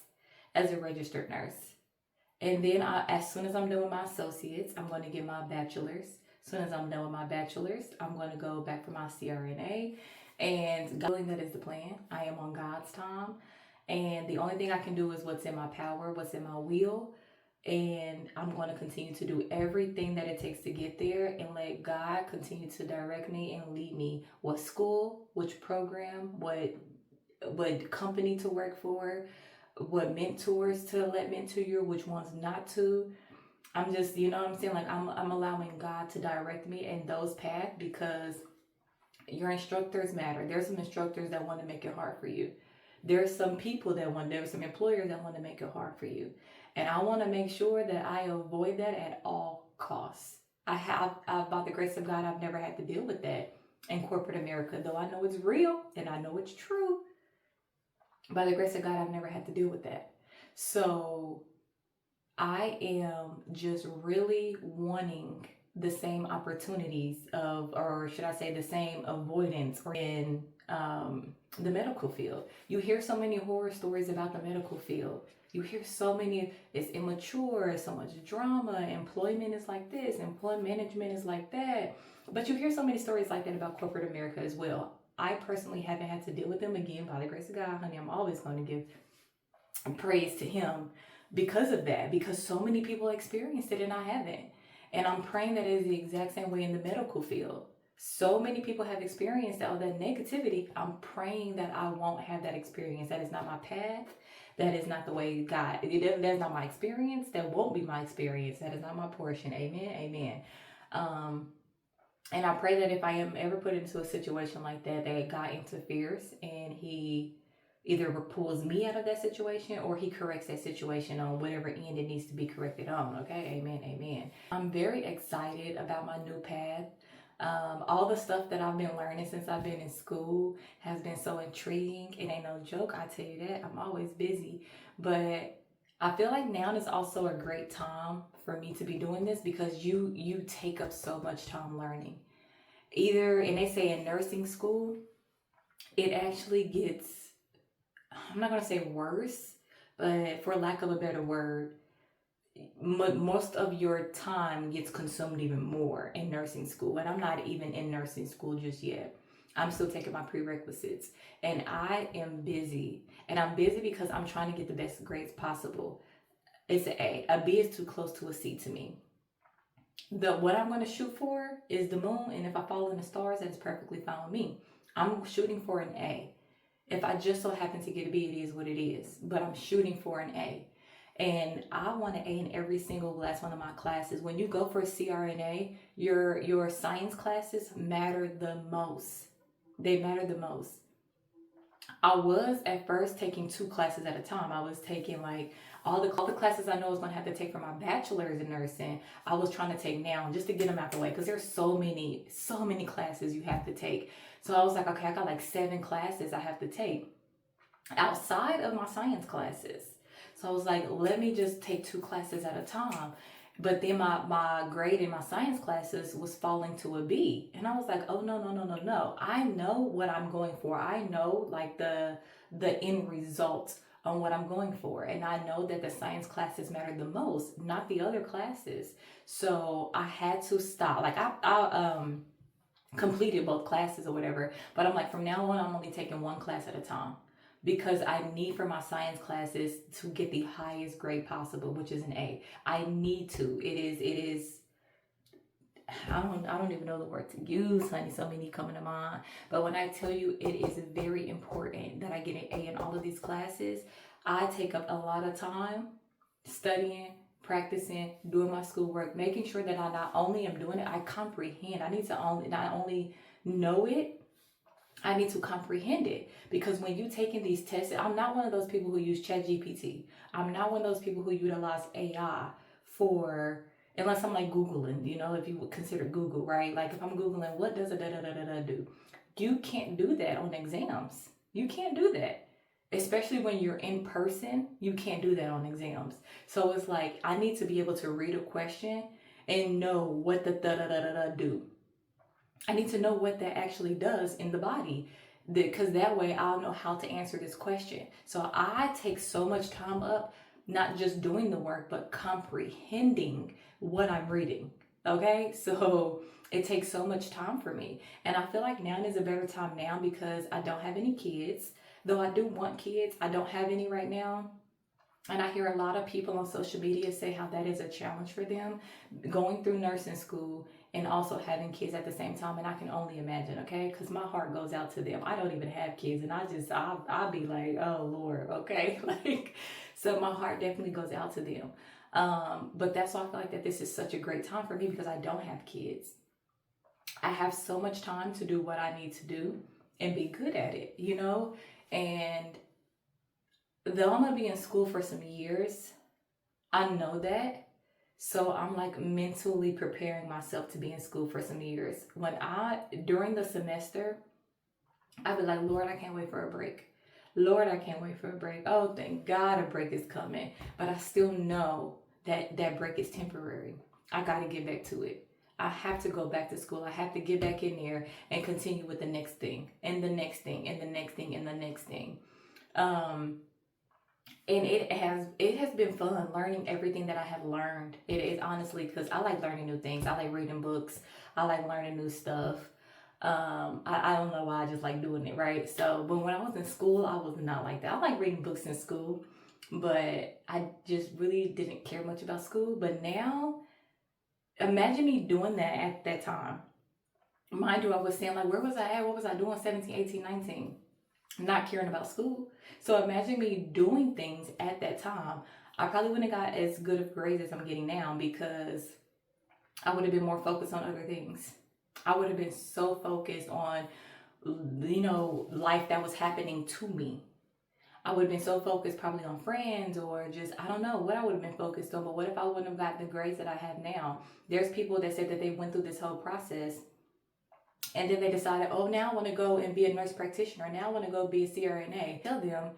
as a registered nurse. And then as soon as I'm done with my associates, I'm going to get my bachelor's. As soon as I'm done with my bachelor's, I'm going to go back for my CRNA. And that is the plan. I am on God's time. And the only thing I can do is what's in my power, what's in my will. And I'm going to continue to do everything that it takes to get there and let God continue to direct me and lead me. What school, which program, what company to work for, what mentors to let mentor you, which ones not to. I'm just, you know what I'm saying? Like I'm allowing God to direct me in those paths because your instructors matter. There's some instructors that want to make it hard for you. There's some some employers that want to make it hard for you. And I want to make sure that I avoid that at all costs. By the grace of God, I've never had to deal with that in corporate America, though I know it's real and I know it's true. By the grace of God, I've never had to deal with that. So I am just really wanting the same opportunities or should I say the same avoidance in the medical field. You hear so many horror stories about the medical field. You hear so many, it's immature, it's so much drama, employment is like this, employment management is like that. But you hear so many stories like that about corporate America as well. I personally haven't had to deal with them. Again, by the grace of God, honey, I'm always going to give praise to him because of that, because so many people experienced it and I haven't. And I'm praying that it is the exact same way in the medical field. So many people have experienced all that negativity. I'm praying that I won't have that experience. That is not my path. That is not the way God, that's not my experience. That won't be my experience. That is not my portion. Amen. Amen. And I pray that if I am ever put into a situation like that, that God interferes and he either pulls me out of that situation or he corrects that situation on whatever end it needs to be corrected on. Okay. Amen. Amen. I'm very excited about my new path. All the stuff that I've been learning since I've been in school has been so intriguing. It ain't no joke, I tell you that. I'm always busy. But I feel like now is also a great time for me to be doing this because you take up so much time learning. And they say in nursing school, it actually gets, I'm not going to say worse, but for lack of a better word, most of your time gets consumed even more in nursing school. And I'm not even in nursing school just yet. I'm still taking my prerequisites and I am busy. And I'm busy because I'm trying to get the best grades possible. It's an A. A B is too close to a C to me. What I'm going to shoot for is the moon. And if I fall in the stars, that's perfectly fine with me. I'm shooting for an A. If I just so happen to get a B, it is what it is. But I'm shooting for an A. And I want an A in every single last one of my classes. When you go for a CRNA, your science classes matter the most. They matter the most. I was at first taking 2 classes at a time. I was taking like all the classes I know I was gonna have to take for my bachelor's in nursing. I was trying to take now just to get them out the way because there's so many classes you have to take. So I was like, okay, I got like 7 classes I have to take outside of my science classes. So I was like, let me just take 2 classes at a time. But then my grade in my science classes was falling to a B. And I was like, oh no, no, no, no, no. I know what I'm going for. I know like the end result on what I'm going for. And I know that the science classes matter the most, not the other classes. So I had to stop. Like I completed both classes or whatever. But I'm like, from now on, I'm only taking 1 class at a time because I need for my science classes to get the highest grade possible, which is an A. I need to. It is. I don't even know the word to use, honey. So many coming to mind. But when I tell you, it is very important that I get an A in all of these classes. I take up a lot of time studying, practicing, doing my schoolwork, making sure that I not only am doing it, I comprehend. I need to not only know it, I need to comprehend it. Because when you taking these tests, I'm not one of those people who use ChatGPT. I'm not one of those people who utilize AI for, unless I'm like Googling, you know, if you would consider Google, right? Like if I'm Googling, what does a da-da-da-da-da do? You can't do that on exams. You can't do that. Especially when you're in person, you can't do that on exams. So it's like, I need to be able to read a question and know what the da-da-da-da-da do. I need to know what that actually does in the body, because that way I'll know how to answer this question. So I take so much time up, not just doing the work, but comprehending what I'm reading. Okay, so it takes so much time for me. And I feel like now is a better time now because I don't have any kids. Though I do want kids, I don't have any right now. And I hear a lot of people on social media say how that is a challenge for them, going through nursing school and also having kids at the same time. And I can only imagine, okay? Because my heart goes out to them. I don't even have kids. And I'll be like, oh, Lord, okay? Like, so my heart definitely goes out to them. But that's why I feel like that this is such a great time for me because I don't have kids. I have so much time to do what I need to do and be good at it, you know? And though I'm gonna be in school for some years, I know that. So I'm like mentally preparing myself to be in school for some years. During the semester, I'd be like, Lord, I can't wait for a break. Lord, I can't wait for a break. Oh, thank God a break is coming. But I still know that that break is temporary. I gotta get back to it. I have to go back to school. I have to get back in there and continue with the next thing and the next thing and the next thing and the next thing. And it has been fun learning everything that I have learned. It is honestly because I like learning new things. I like reading books. I like learning new stuff. I don't know why I just like doing it, right? So, but when I was in school, I was not like that. I like reading books in school, but I just really didn't care much about school. But now, imagine me doing that at that time. Mind you, I was saying like, where was I at? What was I doing 17, 18, 19? Not caring about school. So imagine me doing things at that time. I probably wouldn't have got as good of grades as I'm getting now because I would have been more focused on other things. I would have been so focused on, you know, life that was happening to me. I would have been so focused probably on friends or just, I don't know what I would have been focused on. But what if I wouldn't have got the grades that I have now? There's people that said that they went through this whole process and then they decided, oh, now I want to go and be a nurse practitioner. Now I want to go be a CRNA. Tell them,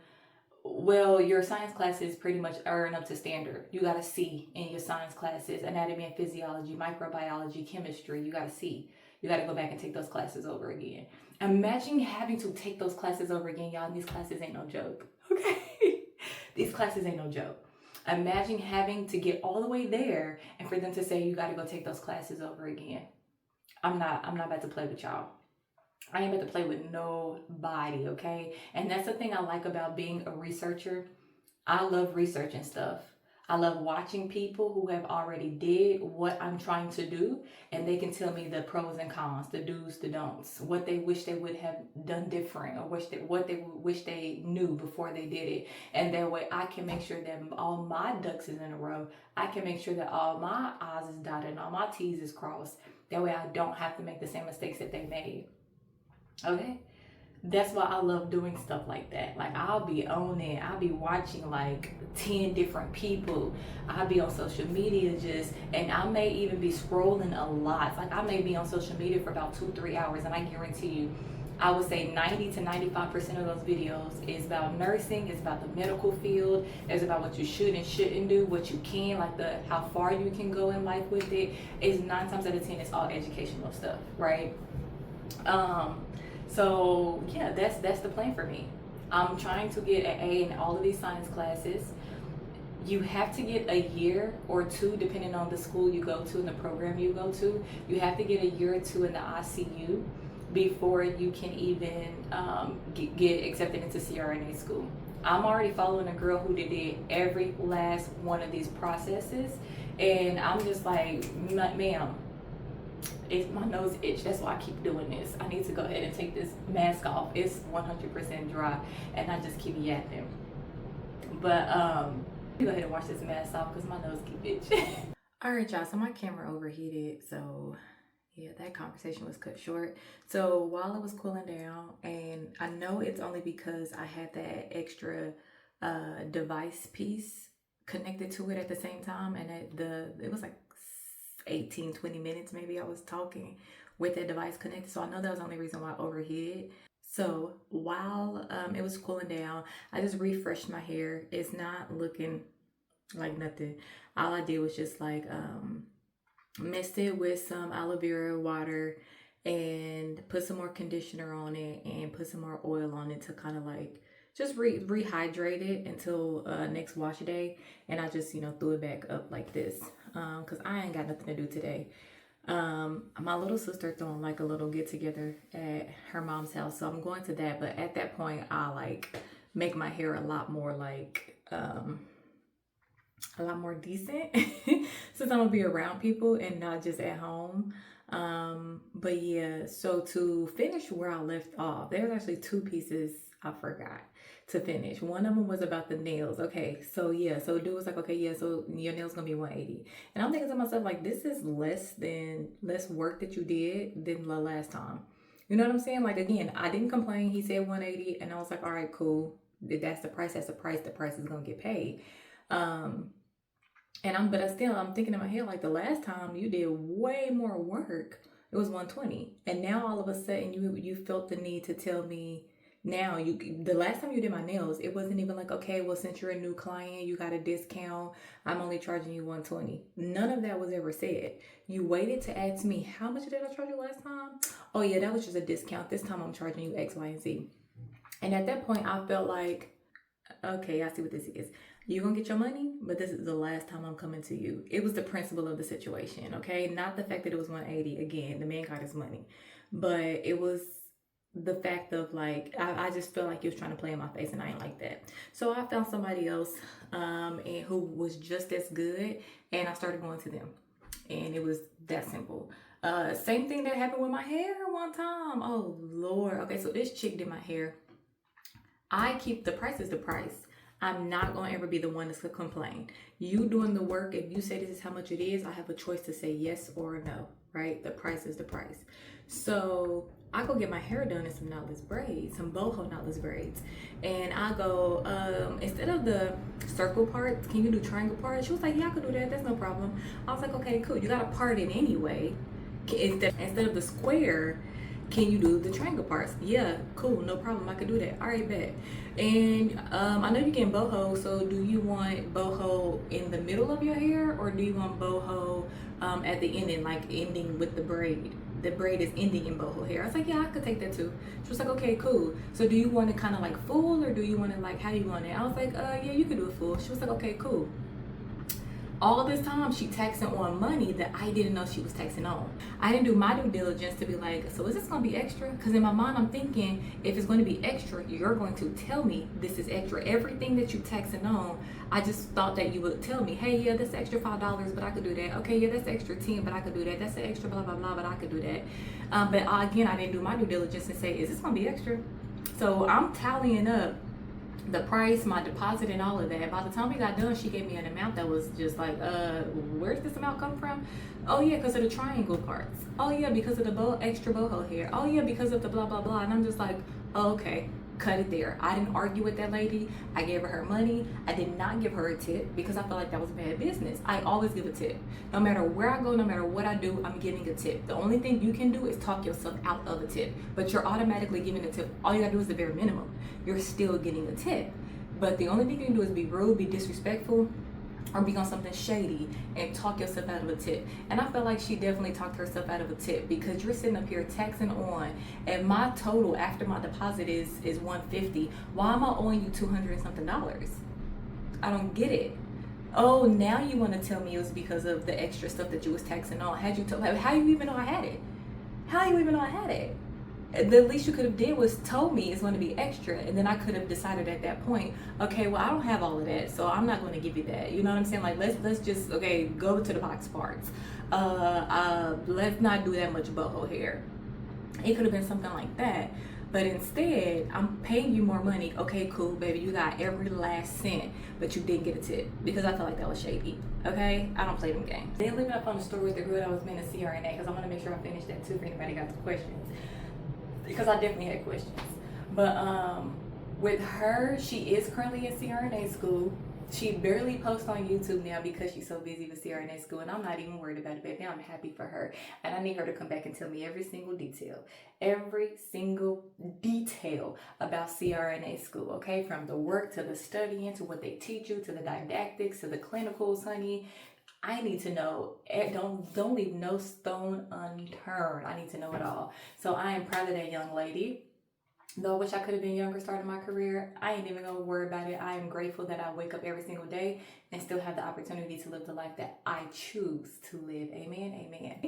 well, your science classes pretty much aren't up to standard. You got a C in your science classes, anatomy and physiology, microbiology, chemistry. You got a C. You got to go back and take those classes over again. Imagine having to take those classes over again, y'all. These classes ain't no joke, okay? These classes ain't no joke. Imagine having to get all the way there and for them to say you got to go take those classes over again. I'm not about to play with y'all. I ain't about to play with nobody, okay? And that's the thing I like about being a researcher. I love researching stuff. I love watching people who have already did what I'm trying to do, and they can tell me the pros and cons, the do's, the don'ts, what they wish they would have done different, or what they wish they knew before they did it. And that way I can make sure that all my ducks is in a row. I can make sure that all my I's is dotted and all my T's is crossed. That way I don't have to make the same mistakes that they made. Okay? That's why I love doing stuff like that. Like, I'll be on it. I'll be watching like 10 different people. I'll be on social media and I may even be scrolling a lot. Like, I may be on social media for about 2-3 hours, and I guarantee you, I would say 90 to 95% of those videos is about nursing, it's about the medical field, it's about what you should and shouldn't do, what you can, like how far you can go in life with it. Is 9 times out of 10, it's all educational stuff, right? So yeah, that's the plan for me. I'm trying to get an A in all of these science classes. You have to get a year or two, depending on the school you go to and the program you go to. You have to get a year or two in the ICU before you can even get accepted into CRNA school. I'm already following a girl who did every last one of these processes, and I'm just like, ma'am, if my nose itch, that's why I keep doing this. I need to go ahead and take this mask off. It's 100% dry, and I just keep yapping. But go ahead and wash this mask off because my nose keep itching. All right, y'all. So my camera overheated, so yeah, that conversation was cut short. So while it was cooling down, and I know it's only because I had that extra device piece connected to it at the same time, and it was like 18-20 minutes maybe I was talking with that device connected. So I know that was the only reason why I overheated. So while it was cooling down, I just refreshed my hair. It's not looking like nothing. All I did was just like mixed it with some aloe vera water and put some more conditioner on it and put some more oil on it to kind of like just rehydrate it until next wash day. And I just, threw it back up like this because I ain't got nothing to do today. My little sister throwing like a little get together at her mom's house, so I'm going to that. But at that point, I like make my hair a lot more like a lot more decent since I'm gonna be around people and not just at home. But yeah, so to finish where I left off, there's actually 2 pieces I forgot to finish. One of them was about the nails. Okay, so yeah, so dude was like, okay, yeah, so your nails gonna be 180, and I'm thinking to myself like, this is less work that you did than the last time. You know what I'm saying? Like, again, I didn't complain. He said 180, and I was like, all right, cool. That's the price. That's the price. The price is gonna get paid. And I'm thinking in my head, like, the last time you did way more work, it was 120. And now all of a sudden you felt the need to tell me now the last time you did my nails, it wasn't even like, okay, well, since you're a new client, you got a discount. I'm only charging you 120. None of that was ever said. You waited to ask me, how much did I charge you last time? Oh yeah, that was just a discount. This time I'm charging you X, Y, and Z. And at that point I felt like, okay, I see what this is. You're gonna get your money, but this is the last time I'm coming to you. It was the principle of the situation, okay? Not the fact that it was 180. Again, the man got his money. But it was the fact of like, I just felt like he was trying to play in my face, and I ain't like that. So I found somebody else and who was just as good, and I started going to them. And it was that simple. Same thing that happened with my hair one time. Oh, Lord. Okay, so this chick did my hair. I keep the price is the price. I'm not going to ever be the one that's going to complain. You doing the work, if you say this is how much it is, I have a choice to say yes or no, right? The price is the price. So I go get my hair done in some knotless braids, some boho knotless braids. And I go, instead of the circle parts, can you do triangle parts? She was like, yeah, I could do that. That's no problem. I was like, okay, cool. You got to part it anyway. Instead of the square, can you do the triangle parts? Yeah, cool, no problem, I could do that. All right, bet. And I know you're getting boho, so do you want boho in the middle of your hair, or do you want boho at the ending, like ending with the braid? The braid is ending in boho hair. I was like, yeah, I could take that too. She was like, okay, cool. So do you want it kind of like full, or do you want it like, how do you want it? I was like, yeah, you could do it full. She was like, okay, cool. All this time she taxing on money that I didn't know she was taxing on. I didn't do my due diligence to be like, so is this gonna be extra? Because in my mind I'm thinking, if it's going to be extra, you're going to tell me this is extra. Everything that you taxing on, I just thought that you would tell me, hey, yeah, that's extra $5, but I could do that. Okay, yeah, that's extra 10, but I could do that. That's an extra blah blah blah, but I could do that. But again, I didn't do my due diligence and say, is this gonna be extra? So I'm tallying up the price, my deposit, and all of that. By the time we got done, she gave me an amount that was just like, where's this amount come from? Oh yeah, because of the triangle parts. Oh yeah, because of the extra boho hair. Oh yeah, because of the blah blah blah. And I'm just like, Oh, okay, cut it there. I didn't argue with that lady. I gave her money. I did not give her a tip because I felt like that was bad business. I always give a tip. No matter where I go, no matter what I do, I'm giving a tip. The only thing you can do is talk yourself out of a tip, but you're automatically giving a tip. All you gotta do is the bare minimum. You're still getting a tip. But the only thing you can do is be rude, be disrespectful, or be on something shady and talk yourself out of a tip. And I feel like she definitely talked herself out of a tip because you're sitting up here taxing on, and my total after my deposit is $150. Why am I owing you $200 and something? I don't get it. Oh, now you want to tell me it was because of the extra stuff that you was taxing on. Had you told, how you even know I had it? How you even know I had it? The least you could have did was told me it's going to be extra, and then I could have decided at that point, okay, well, I don't have all of that, so I'm not going to give you that. You know what I'm saying? Like, let's just, okay, go to the box parts. Let's not do that much boho hair. It could have been something like that. But instead, I'm paying you more money. Okay, cool, baby. You got every last cent, but you didn't get a tip because I felt like that was shady. Okay? I don't play them games. Then leave it up on the story with the girl that was meant to CRNA because I want to make sure I finish that too for anybody got some questions. Because I definitely had questions. But with her, she is currently in CRNA school. She barely posts on YouTube now because she's so busy with CRNA school, and I'm not even worried about it, baby. I'm happy for her, and I need her to come back and tell me every single detail about CRNA school, okay? From the work to the studying to what they teach you to the didactics to the clinicals, honey. I need to know. Don't leave no stone unturned. I need to know it all. So I am proud of that young lady. Though I wish I could have been younger starting my career, I ain't even gonna worry about it. I am grateful that I wake up every single day and still have the opportunity to live the life that I choose to live. Amen, amen.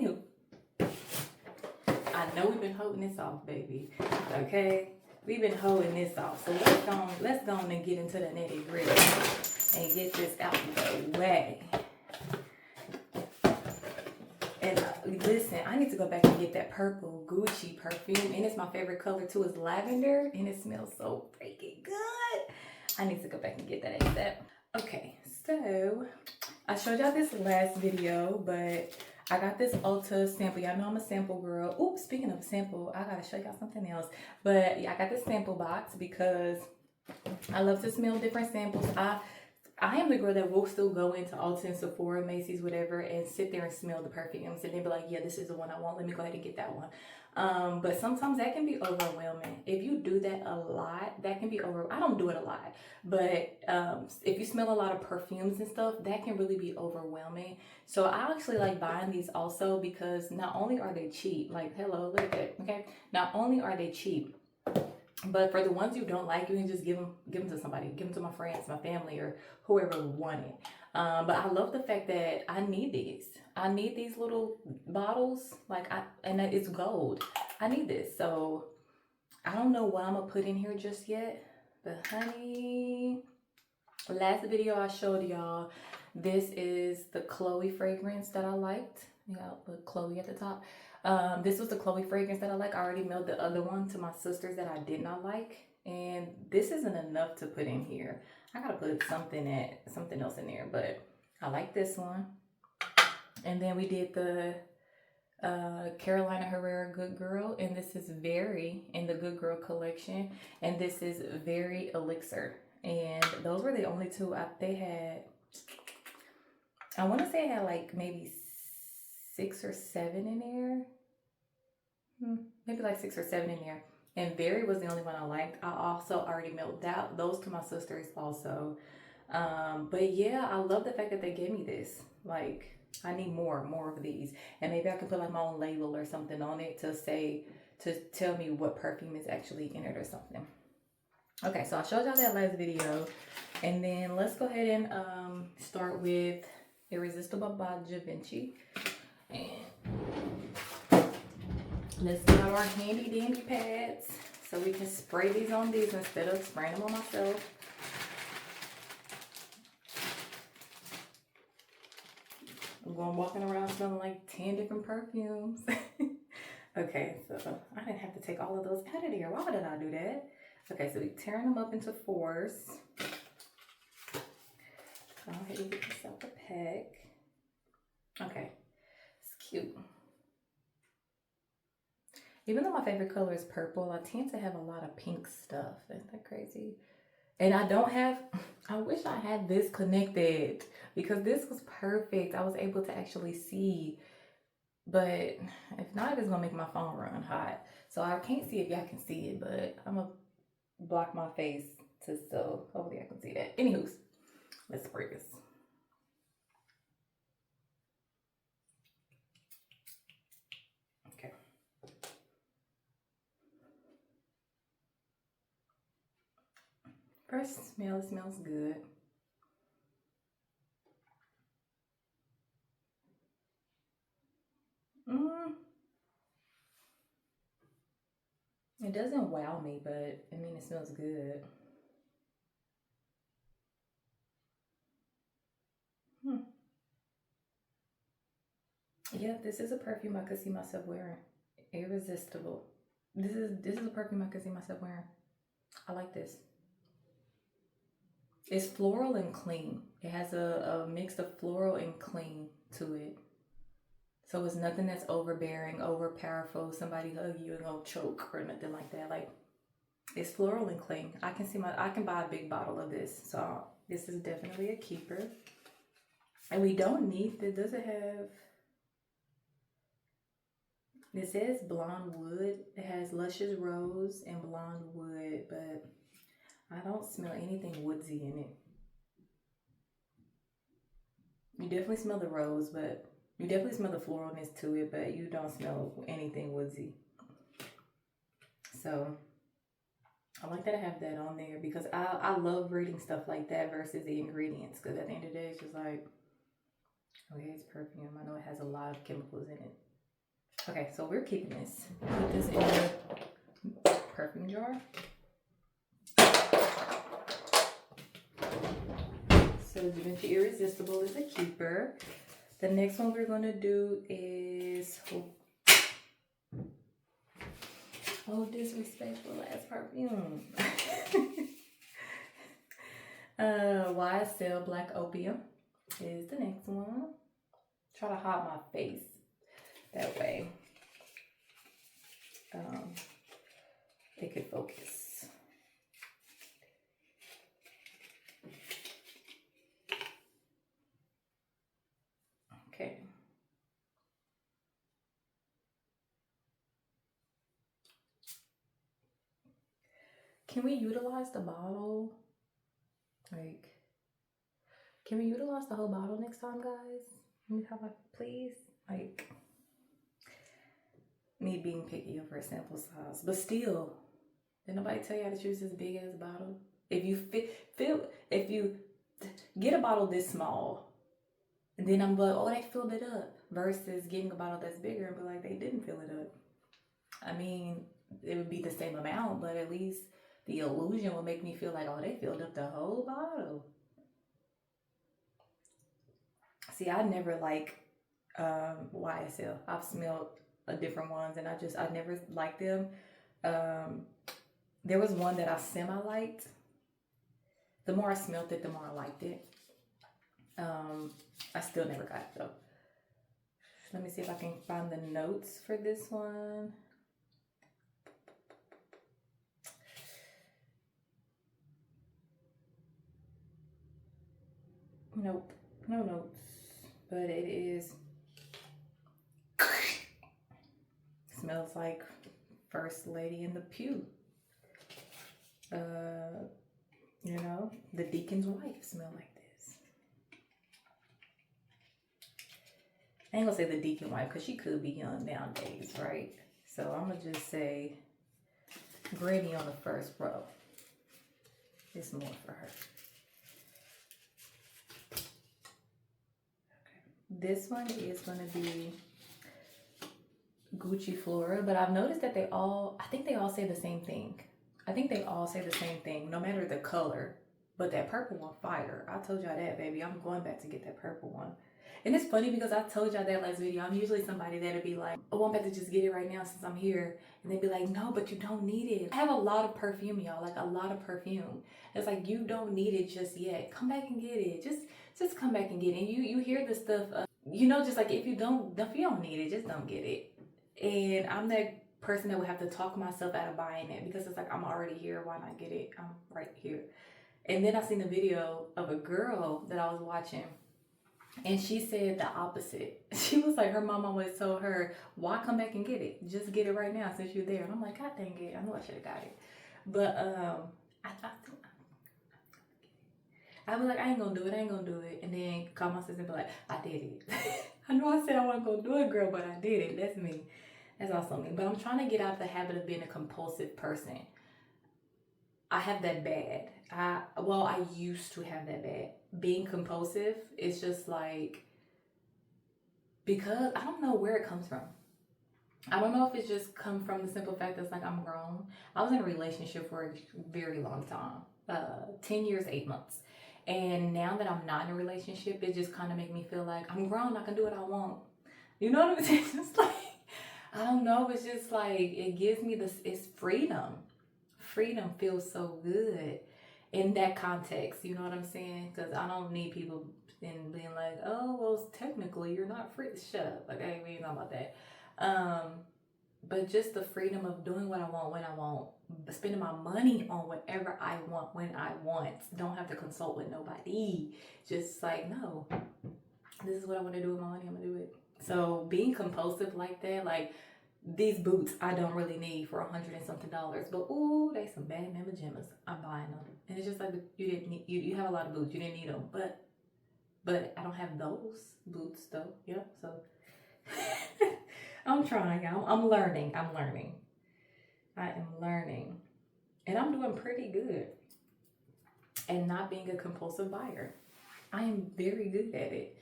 I know we've been holding this off, baby. Okay? We've been holding this off. So let's go on and get into the nitty gritty and get this out of the way. And listen, I need to go back and get that purple Gucci perfume. And it's my favorite color too. It's lavender. And it smells so freaking good. I need to go back and get that ASAP. Okay, so I showed y'all this last video, but I got this Ulta sample. Y'all know I'm a sample girl. Oops, speaking of sample, I gotta show y'all something else. But yeah, I got this sample box because I love to smell different samples. I am the girl that will still go into Ulta and Sephora, Macy's, whatever, and sit there and smell the perfumes and then be like, yeah, this is the one I want. Let me go ahead and get that one. But sometimes that can be overwhelming. If you do that a lot, that can be I don't do it a lot, but if you smell a lot of perfumes and stuff, that can really be overwhelming. So I actually like buying these also because not only are they cheap, like, hello, look at that, okay? Not only are they cheap, but for the ones you don't like, you can just give them to somebody, give them to my friends, my family, or whoever would want it. But I love the fact that I need these. I need these little bottles, and it's gold. I need this. So I don't know what I'm gonna put in here just yet, but honey, last video I showed y'all, this is the Chloe fragrance that I liked. Yeah, put Chloe at the top. This was the Chloe fragrance that I like. I already mailed the other one to my sisters that I did not like. And this isn't enough to put in here. I gotta put something else in there, but I like this one. And then we did the Carolina Herrera Good Girl, and this is Very in the Good Girl collection. And this is Very Elixir. And those were the only two they had. I want to say it had like maybe 6 or 7 in there. Maybe like 6 or 7 in there. And Very was the only one I liked. I also already mailed those to my sisters also. But yeah, I love the fact that they gave me this. Like, I need more of these. And maybe I can put like my own label or something on it to tell me what perfume is actually in it or something. Okay, so I showed y'all that last video. And then let's go ahead and start with Irresistible by Givenchy. And let's get out our handy dandy pads so we can spray these on these instead of spraying them on myself. I'm going walking around smelling like 10 different perfumes. Okay, so I didn't have to take all of those out of there. Why did I do that? Okay, so we're tearing them up into 4s. Go ahead and get this out the pack. Okay, it's cute. Even though my favorite color is purple, I tend to have a lot of pink stuff. Isn't that crazy? And I don't have, I wish I had this connected because this was perfect. I was able to actually see, but if not, it's gonna make my phone run hot. So I can't see if y'all can see it, but I'm gonna block my face so hopefully I can see that. Anywho's, let's spray this. Okay. First smell, it smells good. It doesn't wow me, but I mean, it smells good. Yeah, this is a perfume I could see myself wearing. Irresistible. This is a perfume I could see myself wearing. I like this. It's floral and clean. It has a mix of floral and clean to it. So it's nothing that's overbearing, over powerful, somebody hug you and go choke or nothing like that. Like, it's floral and clean. I can buy a big bottle of this. So this is definitely a keeper. And we don't need, does it have, it says blonde wood. It has luscious rose and blonde wood, but I don't smell anything woodsy in it. You definitely smell the rose, but you definitely smell the floralness to it, but you don't smell anything woodsy. So I like that I have that on there because I love reading stuff like that versus the ingredients, because at the end of the day, it's just like, okay, it's perfume. I know it has a lot of chemicals in it. Okay, so we're keeping this. Put this in the perfume jar. So Da Vinci Irresistible is a keeper. The next one we're going to do is, oh, disrespectful ass perfume. YSL Black Opium is the next one. Try to hide my face that way. It could focus. Okay. Can we utilize the bottle? Like, can we utilize the whole bottle next time, guys? How about, please? Like, me being picky over a sample size, but still, did nobody tell you how to choose this big ass bottle? If you if you get a bottle this small, and then I'm like, oh, they filled it up, versus getting a bottle that's bigger and be like, they didn't fill it up. I mean, it would be the same amount, but at least the illusion will make me feel like, oh, they filled up the whole bottle. See, I never like YSL. I've smelled different ones, and I never liked them. There was one that I semi-liked. The more I smelled it, the more I liked it. I still never got it though. Let me see if I can find the notes for this one. Nope, no notes. But it is, smells like First Lady in the Pew. You know, the deacon's wife smell like this. I ain't gonna say the deacon wife because she could be young nowadays, right? So I'm gonna just say Granny on the first row. It's more for her. Okay. This one is gonna be Gucci Flora, but I've noticed that I think they all say the same thing. I think they all say the same thing, no matter the color. But that purple one, fire. I told y'all that, baby. I'm going back to get that purple one. And it's funny because I told y'all that last video. I'm usually somebody that'll be like, oh, I'm about to just get it right now since I'm here. And they'd be like, no, but you don't need it. I have a lot of perfume, y'all. Like, a lot of perfume. It's like, you don't need it just yet. Come back and get it. Just come back and get it. And you hear the stuff, you know, just like if you don't need it, just don't get it. And I'm that person that would have to talk myself out of buying it, because it's like, I'm already here, why not get it? I'm right here. And then I seen a video of a girl that I was watching, and she said the opposite. She was like, her mom always told her, why come back and get it? Just get it right now since you're there. And I'm like, God dang it, I know I should have got it. But I think I was like, I ain't gonna do it. And then call my sister and be like, I did it. I know I said I wasn't gonna do it, girl, but I did it. That's me. That's also me. But I'm trying to get out the habit of being a compulsive person. I have that bad. I used to have that bad. Being compulsive is just like, because I don't know where it comes from. I don't know if it's just come from the simple fact that it's like, I'm grown. I was in a relationship for a very long time, 10 years, 8 months. And now that I'm not in a relationship, it just kind of make me feel like I'm grown. I can do what I want. You know what I'm saying? It's like, I don't know. It's just like, it gives me this, it's freedom. Freedom feels so good in that context. You know what I'm saying? Because I don't need people in being like, oh, well, technically you're not free. Shut up. Like, we ain't talking about that. But just the freedom of doing what I want when I want, spending my money on whatever I want when I want. Don't have to consult with nobody. Just like, no, this is what I want to do with my money. I'm gonna do it. So being compulsive like that, like these boots, I don't really need for $100 and something, but ooh, they some bad mama jammas. I'm buying them, and it's just like, you didn't need, you have a lot of boots. You didn't need them, but I don't have those boots though. Yep. So. I'm trying. I'm learning. I am learning. And I'm doing pretty good at not being a compulsive buyer. I am very good at it.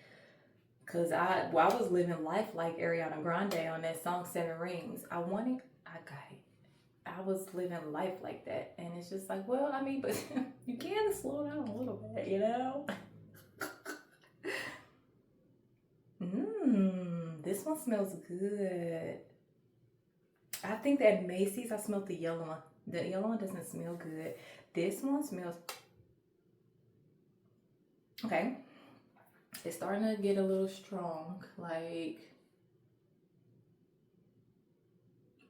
Because I was living life like Ariana Grande on that song 7 Rings. I wanted, I got it. I was living life like that. And it's just like, well, I mean, but you can slow down a little bit, you know? This one smells good. I think that Macy's, I smelled the yellow one. The yellow one doesn't smell good. This one smells, okay. It's starting to get a little strong. Like,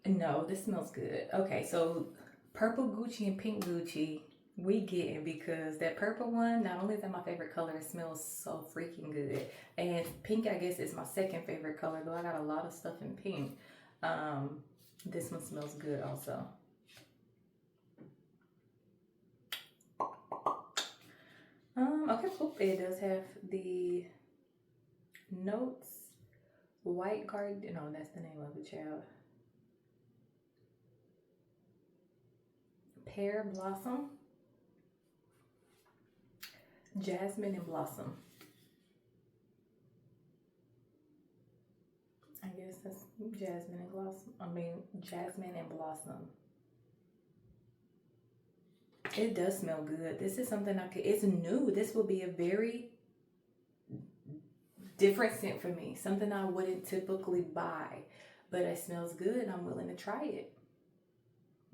no, this smells good. Okay, so purple Gucci and pink Gucci, we getting, because that purple one, not only is that my favorite color, it smells so freaking good. And pink, I guess, is my second favorite color, though I got a lot of stuff in pink. This one smells good also. Okay, cool. It does have the notes. White garden, no, that's the name of the child. Pear blossom. Jasmine and blossom. I guess that's jasmine and blossom. Jasmine and blossom. It does smell good. This is something it's new. This will be a very different scent for me. Something I wouldn't typically buy, but it smells good and I'm willing to try it.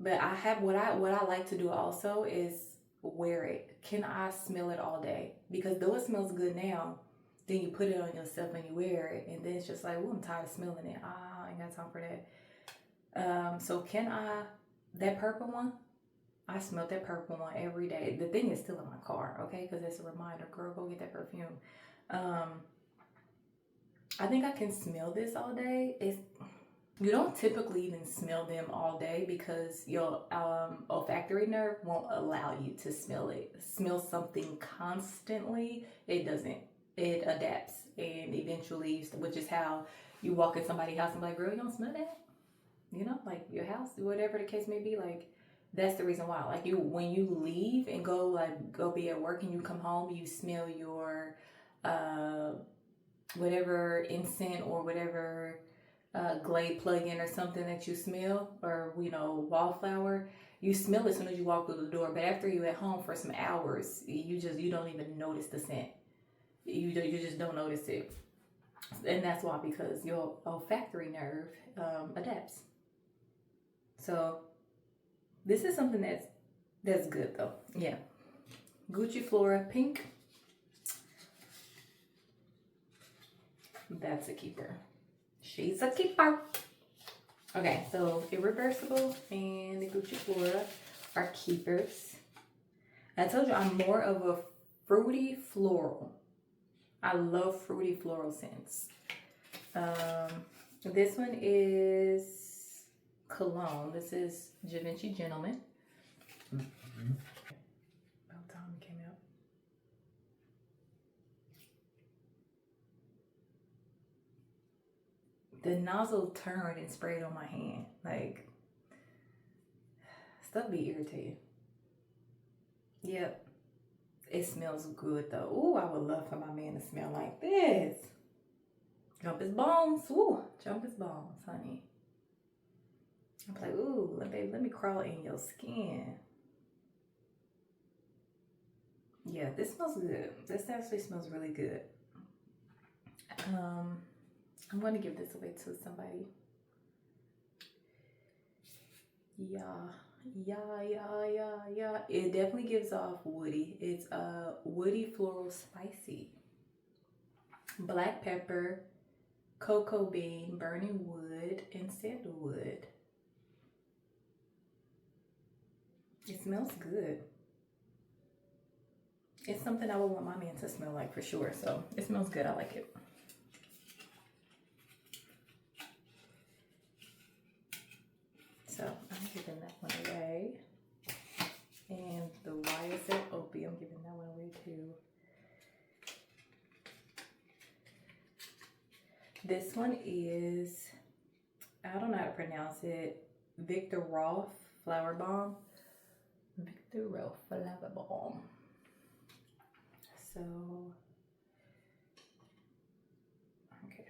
But I have, what I like to do also is wear it. Can I smell it all day? Because though it smells good now, then you put it on yourself and you wear it, and then it's just like, well, I'm tired of smelling it. I ain't got time for that. So can I, that purple one, I smelled that purple one every day. The thing is still in my car, okay? Because it's a reminder, girl, go get that perfume. I think I can smell this all day. You don't typically even smell them all day because your olfactory nerve won't allow you to smell something constantly. It doesn't. It adapts, and eventually, which is how you walk in somebody's house and be like, girl, you don't smell that? You know, like your house, whatever the case may be. Like, that's the reason why. Like, when you leave and go be at work and you come home, you smell your whatever incense or whatever Glade plug-in or something that you smell, or wallflower. You smell it as soon as you walk through the door, but after you're at home for some hours, you don't even notice the scent. You just don't notice it, and that's why, because your olfactory nerve adapts. So this is something that's good though. Yeah, Gucci Flora pink. That's a keeper. She's a keeper. Okay, so Irreversible and the Gucci Flora are keepers. I told you I'm more of a fruity floral. I love fruity floral scents. This one is cologne. This is Givenchy Gentleman. About time it came out. The nozzle turned and sprayed on my hand. Like, stuff be irritating. Yep. It smells good though. Ooh, I would love for my man to smell like this. Jump his bones. Ooh, jump his bones, honey. I'm like, ooh, baby, let me crawl in your skin. Yeah, this smells good. This actually smells really good. I'm going to give this away to somebody. Yeah. It definitely gives off woody. It's woody floral spicy. Black pepper, cocoa bean, burning wood, and sandalwood. It smells good. It's something I would want my man to smell like for sure. So it smells good. I like it. So I'm giving that one away. And the YSL Opie, I'm giving that one away too. This one is, I don't know how to pronounce it, Victor Rolf Flower Bomb. Victor Rolf Flower Bomb. So, okay.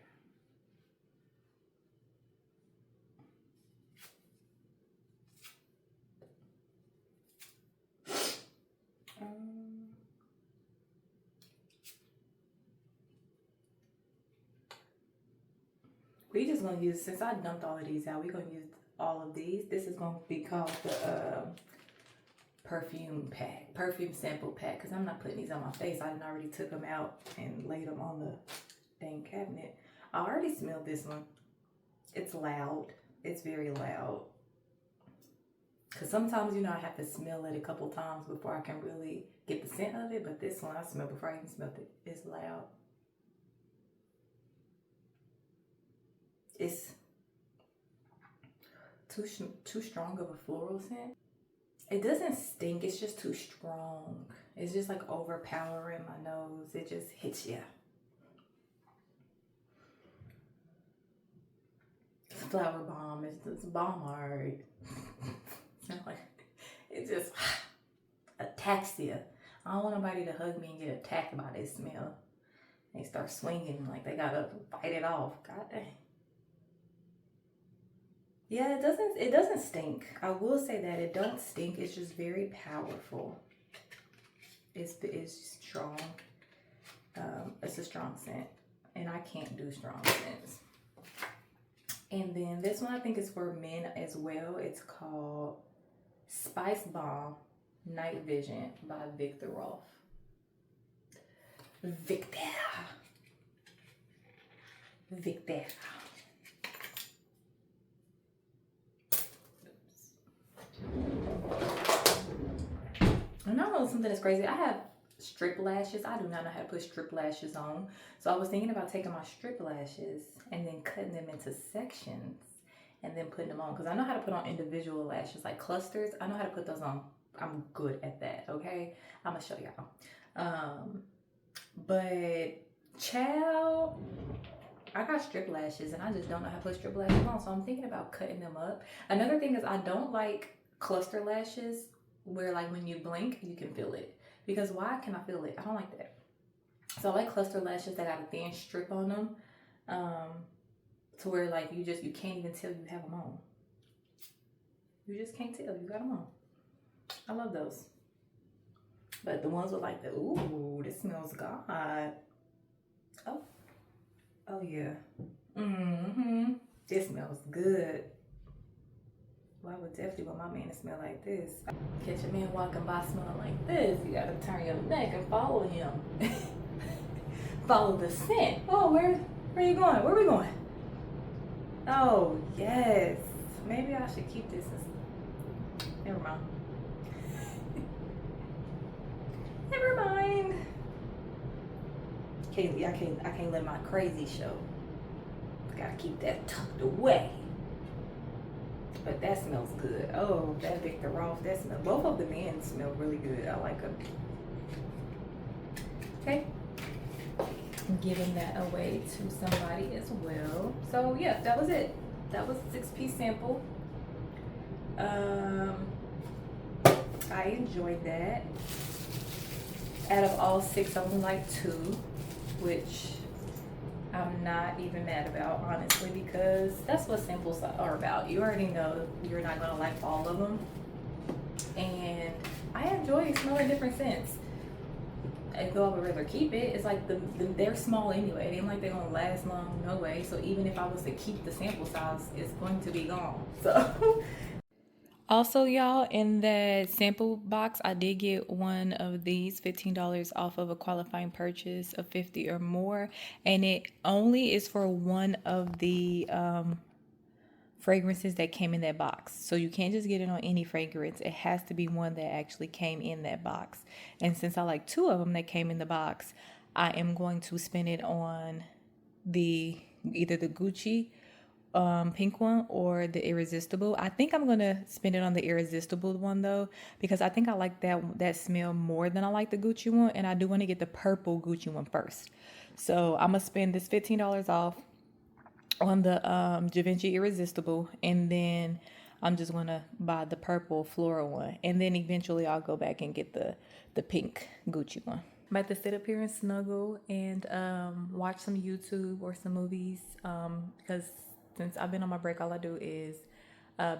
We just gonna use, since I dumped all of these out, we're gonna use all of these. This is gonna be called the perfume pack, perfume sample pack, because I'm not putting these on my face. I already took them out and laid them on the dang cabinet. I already smelled this one. It's loud. It's very loud. Because sometimes, you know, I have to smell it a couple times before I can really get the scent of it. But this one I smelled before I even smelled it. It's loud. It's too strong of a floral scent. It doesn't stink. It's just too strong. It's just like overpowering my nose. It just hits you. It's flower bomb. It's bomb hard. It just attacks you. I don't want nobody to hug me and get attacked by this smell. They start swinging like they gotta fight it off. God dang. Yeah, it doesn't stink. I will say that it don't stink. It's just very powerful. It's strong. It's a strong scent, and I can't do strong scents. And then this one I think is for men as well. It's called Spice Bomb Night Vision by Victor Rolf. Victor. And I know something that's crazy. I have strip lashes. I do not know how to put strip lashes on. So I was thinking about taking my strip lashes and then cutting them into sections and then putting them on. Because I know how to put on individual lashes, like clusters. I know how to put those on. I'm good at that, okay? I'm going to show y'all. But, child, I got strip lashes and I just don't know how to put strip lashes on. So I'm thinking about cutting them up. Another thing is I don't like cluster lashes where like when you blink, you can feel it. Because why can I feel it? I don't like that. So I like cluster lashes that got a thin strip on them. To where like you can't even tell you have them on. You just can't tell you got them on. I love those. But the ones with like the, ooh, this smells God. Oh yeah. This smells good. Well, I would definitely want my man to smell like this. Catch a man walking by smelling like this, you gotta turn your neck and follow him. Follow the scent. Oh, where are you going? Where are we going? Oh, yes. Maybe I should keep this as, never mind. Never mind. Kaylee, I can't let my crazy show. Gotta keep that tucked away. But that smells good. Oh, that Victor Rolf, that smells. Both of the men smell really good. I like them. Okay. I'm giving that away to somebody as well. So yeah, that was it. That was a 6-piece sample. I enjoyed that. Out of all 6, I only like 2, which I'm not even mad about, honestly, because that's what samples are about. You already know you're not gonna like all of them, and I enjoy smelling different scents. Though I would rather keep it, it's like they're small anyway. It ain't like they're gonna last long, no way. So even if I was to keep the sample size, it's going to be gone. So. Also, y'all, in that sample box, I did get one of these, $15 off of a qualifying purchase of 50 or more, and it only is for one of the fragrances that came in that box. So you can't just get it on any fragrance. It has to be one that actually came in that box. And since I like 2 of them that came in the box, I am going to spend it on either the Gucci pink one or the Irresistible. I think I'm gonna spend it on the Irresistible one though, because I think I like that smell more than I like the Gucci one, and I do want to get the purple Gucci one first. So I'm gonna spend this $15 off on the Givenchy Irresistible, and then I'm just gonna buy the purple floral one, and then eventually I'll go back and get the pink Gucci one. I'm about to sit up here and snuggle and watch some YouTube or some movies, because since I've been on my break, all I do is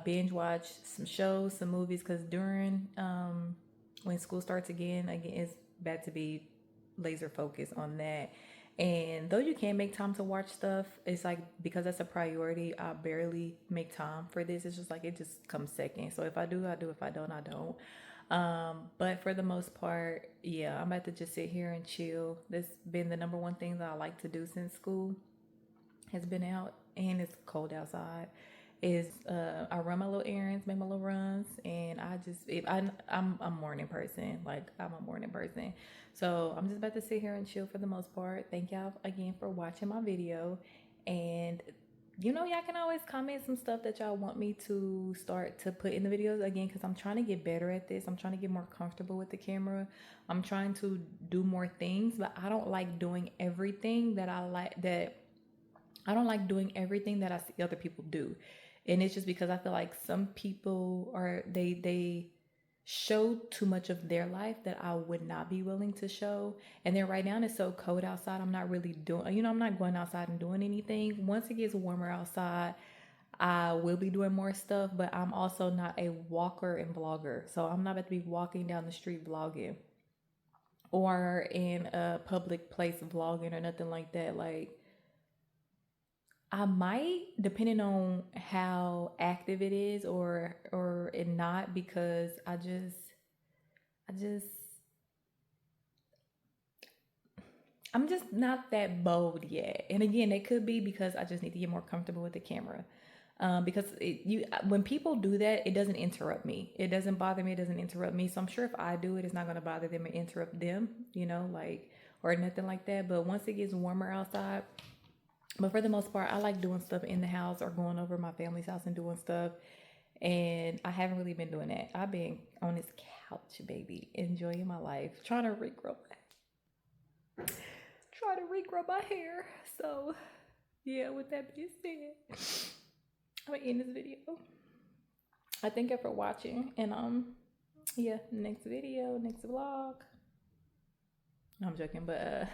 binge watch some shows, some movies, because during when school starts again, it's bad to be laser focused on that. And though you can make time to watch stuff, it's like, because that's a priority, I barely make time for this. It's just like, it just comes second. So if I do, I do. If I don't, I don't. But for the most part, yeah, I'm about to just sit here and chill. This has been the number one thing that I like to do since school has been out, and it's cold outside, is I run my little errands, make my little runs, and I'm a morning person. Like, I'm a morning person. So I'm just about to sit here and chill for the most part. Thank y'all again for watching my video. And y'all can always comment some stuff that y'all want me to start to put in the videos again, because I'm trying to get better at this. I'm trying to get more comfortable with the camera. I'm trying to do more things, but I don't like doing everything that I don't like doing everything that I see other people do. And it's just because I feel like some people they show too much of their life that I would not be willing to show. And then right now it's so cold outside, I'm not really doing, I'm not going outside and doing anything. Once it gets warmer outside, I will be doing more stuff, but I'm also not a walker and vlogger. So I'm not about to be walking down the street vlogging or in a public place vlogging or nothing like that. Like, I might, depending on how active it is or it not, because I'm just not that bold yet. And again, it could be because I just need to get more comfortable with the camera. Because when people do that, it doesn't interrupt me. It doesn't bother me. It doesn't interrupt me. So I'm sure if I do it, it's not going to bother them or interrupt them, or nothing like that. But once it gets warmer outside, but for the most part, I like doing stuff in the house or going over my family's house and doing stuff. And I haven't really been doing that. I've been on this couch, baby, enjoying my life, trying to regrow my hair. So, yeah, with that being said, I'm gonna end this video. I thank you for watching, and next video, next vlog. No, I'm joking, but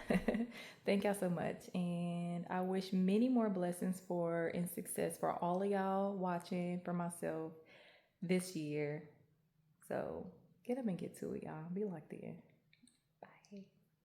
thank y'all so much, and I wish many more blessings and success for all of y'all watching, for myself this year. So get up and get to it, y'all. Be locked in.